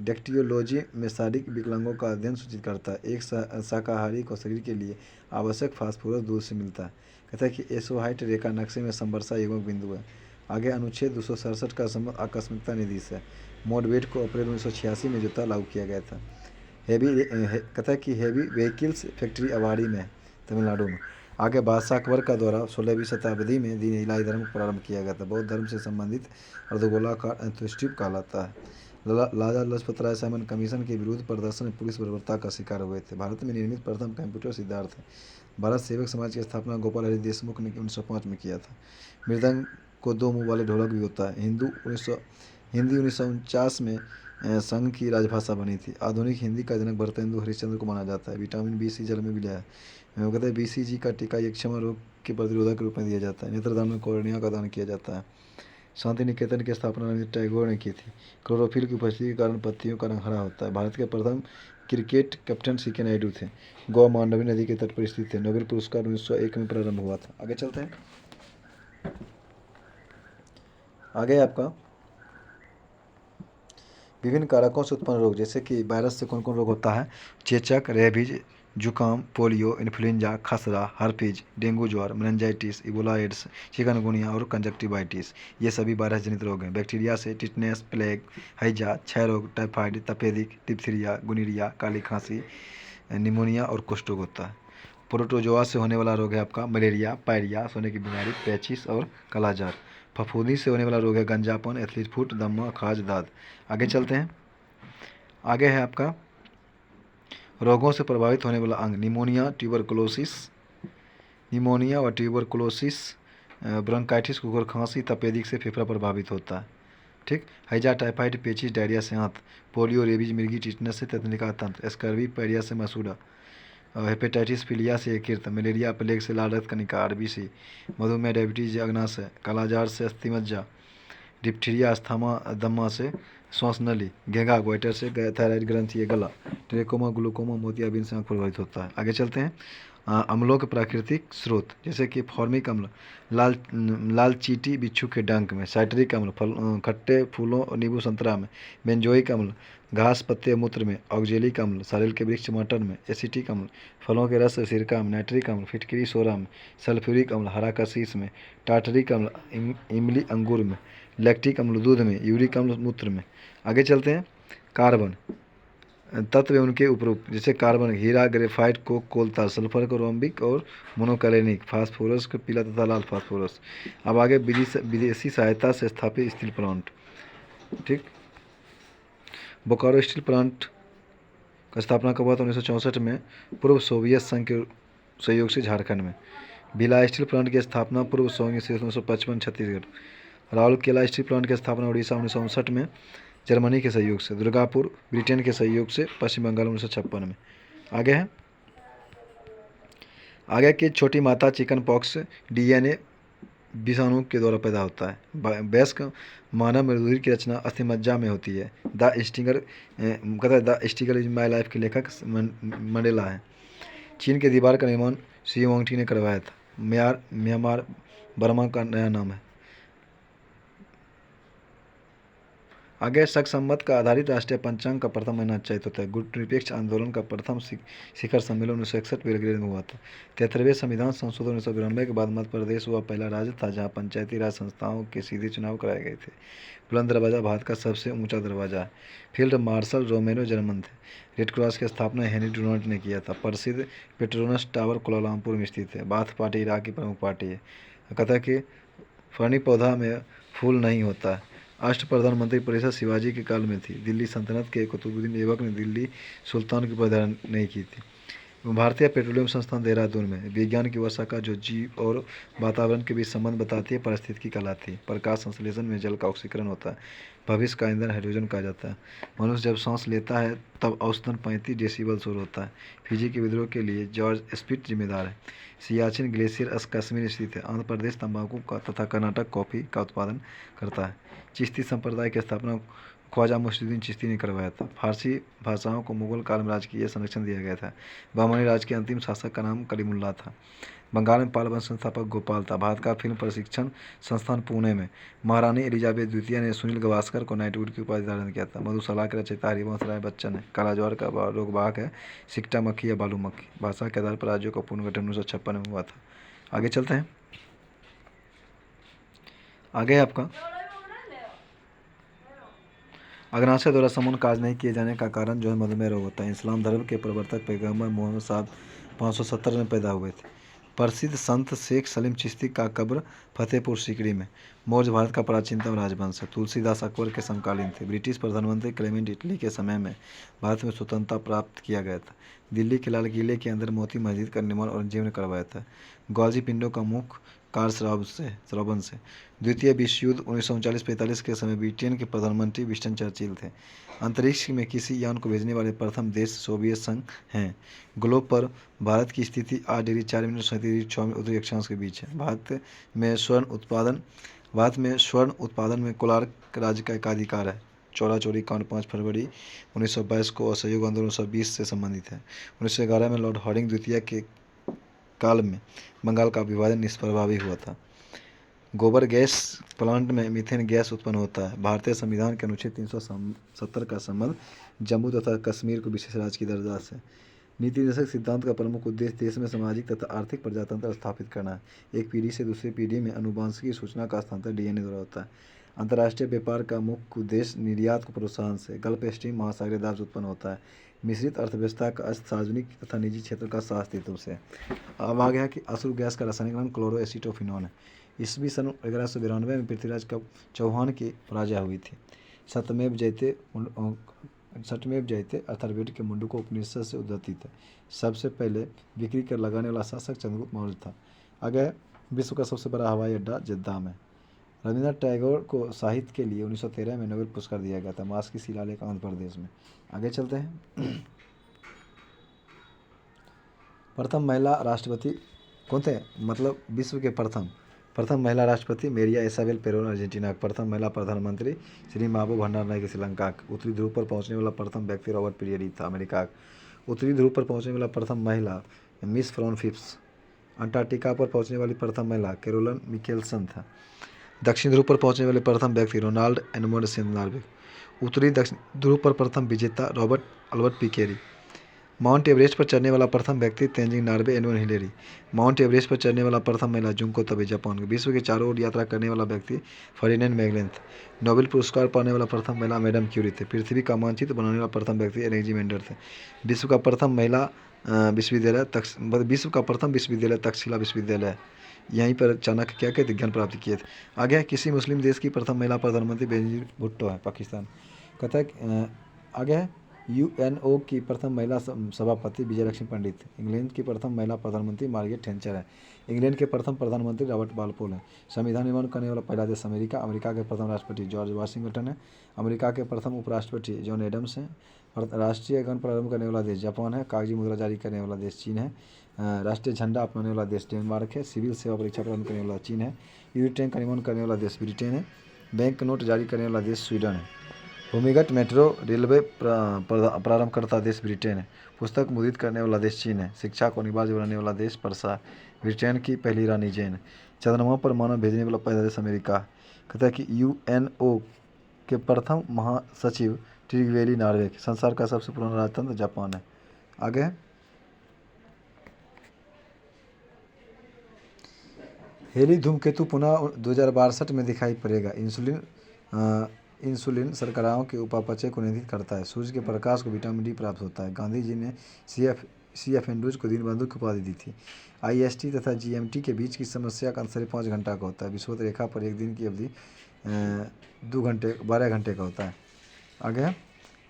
डेक्टियोलॉजी में शारीरिक विकलांगों का अध्ययन सूचित करता है। एक शाकाहारी को शरीर के लिए आवश्यक फास्फोरस दूध से मिलता है। कहता है कि एसोहाइट रेखा नक्शे में संवर्षा युग्मक बिंदु है। आगे अनुच्छेद 267 का संबंध आकस्मिकता निधि से। मॉडवेट को अप्रैल 1986 में जोता लागू किया गया था। कहता है कि हेवी व्हीकल्स फैक्ट्री अवाड़ी में तमिलनाडु में। आगे बादशाह अकबर का द्वारा 16वीं शताब्दी में दीन इलाही धर्म को प्रारंभ किया गया था। बौद्ध धर्म से संबंधित अर्धगोलाकार एंथोस्ट्रिप कहलाता है। लाला लाजपत राय साइमन कमीशन के विरुद्ध प्रदर्शन में पुलिस बर्बरता का शिकार हुए थे। भारत में निर्मित प्रथम कंप्यूटर सिद्धार्थ है। भारत सेवक समाज की स्थापना गोपाल हरि देशमुख ने 1905 में किया था। मृदंग को 2 मुंह वाले ढोलक भी होता है। हिंदी 1949 में संघ की राजभाषा बनी थी। आधुनिक हिंदी का जनक भरतेंदु हरिश्चंद्र को माना जाता है। विटामिन BC जल में मिला है। वो कहते हैं BCG का टीका यक्षमा रोग के प्रतिरोधक के रूप में दिया जाता है। नेत्रदान में कॉर्निया का दान किया जाता है। शांति निकेतन की स्थापना रविंद्र टैगोर ने की थी। क्लोरोफिल की उपस्थिति के कारण पत्तियों का रंग हरा होता है। भारत के प्रथम क्रिकेट कैप्टन CK नायडू थे। गोवा मांडवी नदी के तट पर स्थित थे। नोबेल पुरस्कार 1901 में प्रारंभ हुआ था। आगे चलते हैं। आगे आपका विभिन्न कारकों से उत्पन्न रोग, जैसे कि वायरस से कौन कौन रोग होता है। चेचक, रेबीज, जुकाम, पोलियो, इन्फ्लुएंजा, खसरा, हर्पीज, डेंगू ज्वर, मेनिंजाइटिस, इबोला, एड्स, चिकनगुनिया और कंजक्टिवाइटिस, ये सभी वायरस जनित रोग हैं। बैक्टीरिया से टिटनेस, प्लेग, हैजा, क्षय रोग, टाइफाइड, तपेदिक, डिप्थीरिया, गुनीरिया, काली खांसी, निमोनिया और कुष्ठ रोग होता है। प्रोटोजोआ से होने वाला रोग है आपका मलेरिया, पायरिया, सोने की बीमारी, पेचिस और कालाजार। फफूंदी से होने वाला रोग है गंजापन, एथलीट फुट, दमा, खाज, दाद। आगे चलते हैं। आगे है आपका रोगों से प्रभावित होने वाला अंग। निमोनिया व ट्यूबरकुलोसिस, ब्रोंकाइटिस, कुकुर खांसी, तपेदिक से फेफड़ा प्रभावित होता है। ठीक। हैजा, टाइफाइड, पेचिस, डायरिया से आंत। पोलियो, रेबीज, मिर्गी, टिटनेस से तंत्रिका तंत्र। स्कर्वी, पैरिया से मसूड़ा। हेपेटाइटिस पीलिया से यकृत। मलेरिया प्लेग से लाल रक्त कणिका RBC। मधुमेह डायबिटीज अग्नाशय। कालाजार से अस्थिमज्जा। डिप्थीरिया अस्थमा दमा से श्वास नली। घेंघा गोइटर से थायराइड ग्रंथि गला। ट्रेकोमा ग्लूकोमा मोतियाबिंद से आँख प्रभावित होता है। आगे चलते हैं। अम्लों के प्राकृतिक स्रोत, जैसे कि फॉर्मिक अम्ल लाल चींटी बिच्छू के डंक में। साइट्रिक अम्ल खट्टे फूलों और नींबू संतरा में। बेंजोइक अम्ल घास पत्ते मूत्र में। ऑक्जेलिक अम्ल सारेल के वृक्ष मटर में। एसिटिक अम्ल फलों के रस सिरका में। नाइट्रिक अम्ल फिटकरी सोरा में। सल्फ्यूरिक अम्ल हरा कशीस में। टार्टरिक अम्ल इमली अंगूर में। लैक्टिक अम्ल दूध में। यूरिक अम्ल मूत्र में। आगे चलते हैं। कार्बन तत्व उनके उपरूप, जैसे कार्बन हीरा, ग्रेफाइट, कोक, कोलतार, सल्फर को रोम्बिक और मोनोकैलेनिक, फास्फोरस को पीला तथा लाल फास्फोरस। अब आगे विदेशी सहायता से स्थापित स्टील प्लांट। ठीक। बोकारो स्टील प्लांट का स्थापना कब हुआ था? 1964 में पूर्व सोवियत संघ के सहयोग से झारखंड में। भिलाई स्टील प्लांट की स्थापना पूर्व सोवियत संघ 1955 छत्तीसगढ़। राउरकेला स्टील प्लांट की स्थापना उड़ीसा 1959 में जर्मनी के सहयोग से। दुर्गापुर ब्रिटेन के सहयोग से पश्चिम बंगाल 1956 में। आगे है। आगे की छोटी माता चिकन पॉक्स DNA विषाणु के द्वारा पैदा होता है। वयस्क मानव में रुधिर की रचना अस्थिमज्जा में होती है। द स्टिगर इज माई लाइफ के लेखक मंडेला है। चीन की दीवार का निर्माण शी वांगटी ने करवाया था। म्यांमार बर्मा का नया नाम है। आगे शक सम्मत का आधारित राष्ट्रीय पंचांग का प्रथम महीना चैत होता है। गुट निरपेक्ष आंदोलन का प्रथम शिखर सम्मेलन 1961 बेलग्रेड में हुआ था। 73वें संविधान संशोधन 1992 के बाद मध्य प्रदेश वह पहला राज्य था जहां पंचायती राज संस्थाओं के सीधे चुनाव कराए गए थे। बुलंद दरवाजा भारत का सबसे ऊंचा दरवाजा है। फील्ड मार्शल रोमेरो जर्मन थे। रेड क्रॉस की स्थापना हेनरी डुनान्ट ने किया था। प्रसिद्ध पेट्रोनस टावर कोलालमपुर में स्थित है। बाथ पार्टी इराक की प्रमुख पार्टी है। कहता है कि फर्नी पौधा में फूल नहीं होता है। अष्टप्रधान परिषद शिवाजी के काल में थी। दिल्ली सल्तनत के कुतुबुद्दीन ऐबक ने दिल्ली सुल्तान की प्रधान नहीं की थी। भारतीय पेट्रोलियम संस्थान देहरादून में विज्ञान की वह शाखा जो जीव और वातावरण के बीच संबंध बताती है पारिस्थितिकी कहलाती है। प्रकाश संश्लेषण में जल का ऑक्सीकरण होता है। भविष्य का ईंधन हाइड्रोजन कहा जाता है। मनुष्य जब सांस लेता है तब औसतन 35 डेसिबल शोर होता है। फिजी के विद्रोह के लिए जॉर्ज स्पिट जिम्मेदार है। सियाचिन ग्लेशियर कश्मीर स्थित है। आंध्र प्रदेश तंबाकू का तथा कर्नाटक कॉफ़ी का उत्पादन करता है। चिश्ती संप्रदाय की स्थापना ख्वाजा मुइनुद्दीन चिश्ती ने करवाया था। फारसी भाषाओं को मुगल काल में राजकीय संरक्षण दिया गया था। बहमनी राज्य के अंतिम शासक का नाम कलीमुल्ला था। बंगाल में पाल वंश संस्थापक गोपाल था। भारत का फिल्म प्रशिक्षण संस्थान पुणे में महारानी एलिजाबेथ द्वितीय ने सुनील गावस्कर को नाइटहुड की उपाधि धारण किया था। मधुशाला के रचयिता हरिवंश राय बच्चन है। काला ज्वार का रोग वाहक है सिकटा मक्खी या बालू मक्खी। भाषा के आधार पर राज्यों का पुनर्गठन 1956 में हुआ था। आगे चलते हैं। आगे है आपका अग्नाशय द्वारा समून काज नहीं किए जाने का कारण जो है मधुमेह रोग होता है। इस्लाम धर्म के प्रवर्तक पैगंबर मोहम्मद साहब 570 में पैदा हुए थे। प्रसिद्ध संत शेख सलीम चिश्ती का कब्र फतेहपुर सीकरी में। मौर्य भारत का प्राचीनतम राजवंश है। तुलसीदास अकबर के समकालीन थे। ब्रिटिश प्रधानमंत्री क्लेमेंट इटली के समय में भारत में स्वतंत्रता प्राप्त किया गया था। दिल्ली के लाल किले के अंदर मोती मस्जिद का निर्माण औरंगजेब ने करवाया था। गौलजी पिंडों का मुख्य कार्य श्रावण से। द्वितीय विश्व युद्ध 1939-45 के समय ब्रिटेन के प्रधानमंत्री विंस्टन चर्चिल थे। अंतरिक्ष में किसी यान को भेजने वाले प्रथम देश सोवियत संघ हैं। ग्लोब पर भारत की स्थिति 8°4'37" उत्तरी अक्षांश के बीच है। भारत में स्वर्ण उत्पादन में कोलार राज्य का एकाधिकार है। चौरा चोरी कांड 5 फरवरी 1922 को असहयोग आंदोलन 1920 से संबंधित है। 1911 में लॉर्ड हार्डिंग द्वितीय के काल में बंगाल का विभाजन निष्प्रभावी हुआ था। गोबर गैस प्लांट में मीथेन गैस उत्पन्न होता है। भारतीय संविधान के अनुच्छेद 370 का संबंध जम्मू तथा कश्मीर को विशेष राज्य की दर्जा से। नीति निर्देशक सिद्धांत का प्रमुख उद्देश्य देश में सामाजिक तथा आर्थिक प्रजातंत्र स्थापित करना है। एक पीढ़ी से दूसरी पीढ़ी में अनुवांशिक सूचना का हस्तांतरण डीएनए द्वारा होता है। अंतर्राष्ट्रीय व्यापार का मुख्य उद्देश्य निर्यात को प्रोत्साहन से। गल्फ स्ट्रीम महासागरीय दाब से उत्पन्न होता है। मिश्रित अर्थव्यवस्था का अर्थ सार्वजनिक तथा निजी क्षेत्र का सहअस्तित्व से। अब आ गया कि असुर गैस का रासायनिक नाम क्लोरोएसिटोफिनॉन है। ईस्वी सन 1192 में पृथ्वीराज चौहान की पराजय हुई थी। सत्यमेव जयते अथर्ववेद के मुंडको उपनिषद से उद्धृत है। सबसे पहले बिक्री कर लगाने वाला शासक चंद्रगुप्त मौर्य था। आगे विश्व का सबसे बड़ा हवाई अड्डा जद्दा में। रविन्द्रनाथ टैगोर को साहित्य के लिए 1913 में नोबेल पुरस्कार दिया गया था। मास की शिलालेख आंध्र प्रदेश में। आगे चलते हैं। प्रथम महिला राष्ट्रपति कौन थे? मतलब विश्व के प्रथम महिला राष्ट्रपति मेरिया इसाबेल पेरोन अर्जेंटीना। प्रथम महिला प्रधानमंत्री श्री माबो भंडारनायके श्रीलंका। उत्तरी ध्रुव पर पहुंचने वाला प्रथम व्यक्ति रॉबर्ट पीरियडी था अमेरिका। उत्तरी ध्रुव पर पहुंचने वाला प्रथम महिला मिस फ्रॉन फिफ्स। अंटार्कटिका पर पहुंचने वाली प्रथम महिला कैरोलन मिकेलसन था। दक्षिण ध्रुव पर पहुंचने वाले प्रथम व्यक्ति रोनाल्ड एडमंड सेंटनार्विक। उत्तरी दक्षिण ध्रुव पर प्रथम विजेता रॉबर्ट अल्बर्ट पिकेरी। माउंट एवरेस्ट पर चढ़ने वाला प्रथम व्यक्ति Tenzing Norway Edmund Hillary. Mount Everest पर चढ़ने वाला प्रथम महिला जुंको तबे जापान। विश्व के चारों ओर यात्रा करने वाला व्यक्ति फर्डिनेंड मैगेलन थे। नोबेल पुरस्कार पाने वाला प्रथम महिला मैडम क्यूरी थे। पृथ्वी का मानचित्र बनाने वाला प्रथम व्यक्ति एलेक्जेंडर थे। विश्व का प्रथम विश्वविद्यालय तक्षशिला विश्वविद्यालय। यहीं पर चाणक्य क्या कहते ज्ञान प्राप्ति किए थे। आगे किसी मुस्लिम देश की प्रथम महिला प्रधानमंत्री बेनजीर भुट्टो है पाकिस्तान। कहता है आगे है यूएनओ की प्रथम महिला सभापति विजयलक्ष्मी पंडित। इंग्लैंड की प्रथम महिला प्रधानमंत्री मार्गरेट थैचर है। इंग्लैंड के प्रथम प्रधानमंत्री रॉबर्ट बालपोल है। संविधान निर्माण करने वाला पहला देश अमेरिका। अमेरिका के प्रथम राष्ट्रपति जॉर्ज वाशिंगटन है। अमेरिका के प्रथम उपराष्ट्रपति जॉन एडम्स हैं। राष्ट्रीय गण प्रारंभ करने वाला देश जापान है। कागजी मुद्रा जारी करने वाला देश चीन है। राष्ट्रीय झंडा अपनाने वाला देश डेनमार्क है। सिविल सेवा परीक्षा प्रारंभ करने वाला चीन है। यूरोट्रेन का निर्माण करने वाला देश ब्रिटेन है। बैंक नोट जारी करने वाला देश स्वीडन है। भूमिगत मेट्रो रेलवे प्रारंभ करता देश ब्रिटेन है। पुस्तक मुद्रित करने वाला देश चीन है। शिक्षा को अनिवार्य बनाने वाला देश परसा। ब्रिटेन की पहली रानी जेन। चंद्रमा पर मानव भेजने वाला पहला देश अमेरिका। कहता है कि यूएनओ के प्रथम महासचिव ट्रिगवेली नॉर्वे। संसार का सबसे पुराना राजतंत्र जापान है। आगे हेली धूमकेतु पुनः 2062 में दिखाई पड़ेगा। इंसुलिन शर्कराओं के उपापचय को नियंत्रित करता है। सूर्य के प्रकाश को विटामिन डी प्राप्त होता है। गांधी जी ने CF एंड्रूज को दीनबंधु की उपाधि दी थी। IST तथा GMT के बीच की समस्या का अंतर 5 घंटा का होता है। विषुवत रेखा पर एक दिन की अवधि 12 घंटे का होता है। आगे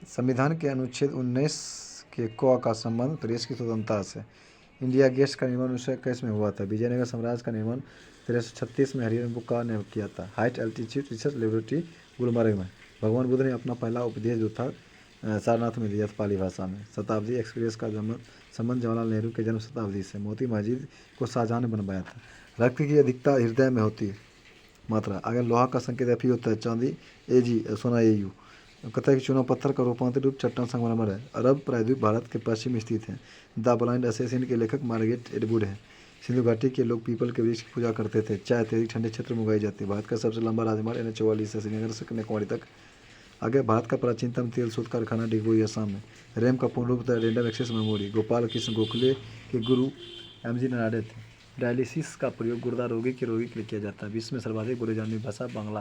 संविधान के अनुच्छेद 19 के क का संबंध प्रेस की स्वतंत्रता से। इंडिया गेट का निर्माण 1921 में हुआ था। विजयनगर साम्राज्य का निर्माण 1336 में हरिहर बुक्का ने किया था। Height altitude research laboratory Gulmarg में। भगवान बुद्ध ने अपना पहला उपदेश जो था सारनाथ में दिया था पाली भाषा में। शताब्दी एक्सप्रेस का संबंध जवाहरलाल नेहरू के जन्म शताब्दी से। मोती मस्जिद को शाहजहां ने बनवाया था। रक्त की अधिकता हृदय में होती है मात्रा। अगर लोहा का संकेत Fe होता है, चांदी Ag, सोना Au। कहता है कि चूना पत्थर का रूपांतरित रूप चट्टान संगमरमर है। अरब प्रायद्वीप भारत के पश्चिम स्थित है। द ब्लाइंड असैसिन के लेखक मार्गरेट एटवुड है। सिंधु घाटी के लोग पीपल के वृक्ष की पूजा करते थे। चाय अत्यधिक ठंडे क्षेत्र में उगाई जाती है। भारत का सबसे लंबा राजमार्ग NH44 है, श्रीनगर से कन्याकुमारी तक। आगे भारत का प्राचीनतम तेल शोध कारखाना डिगबोई असम में। रैम का पूर्ण रूप था random access memory. Gopal Krishna Gokhale के गुरु MG नारायण थे। डायलिसिस का प्रयोग गुर्दा रोगी के लिए किया जाता है। विश्व में सर्वाधिक बोली जाने वाली भाषा बांग्ला।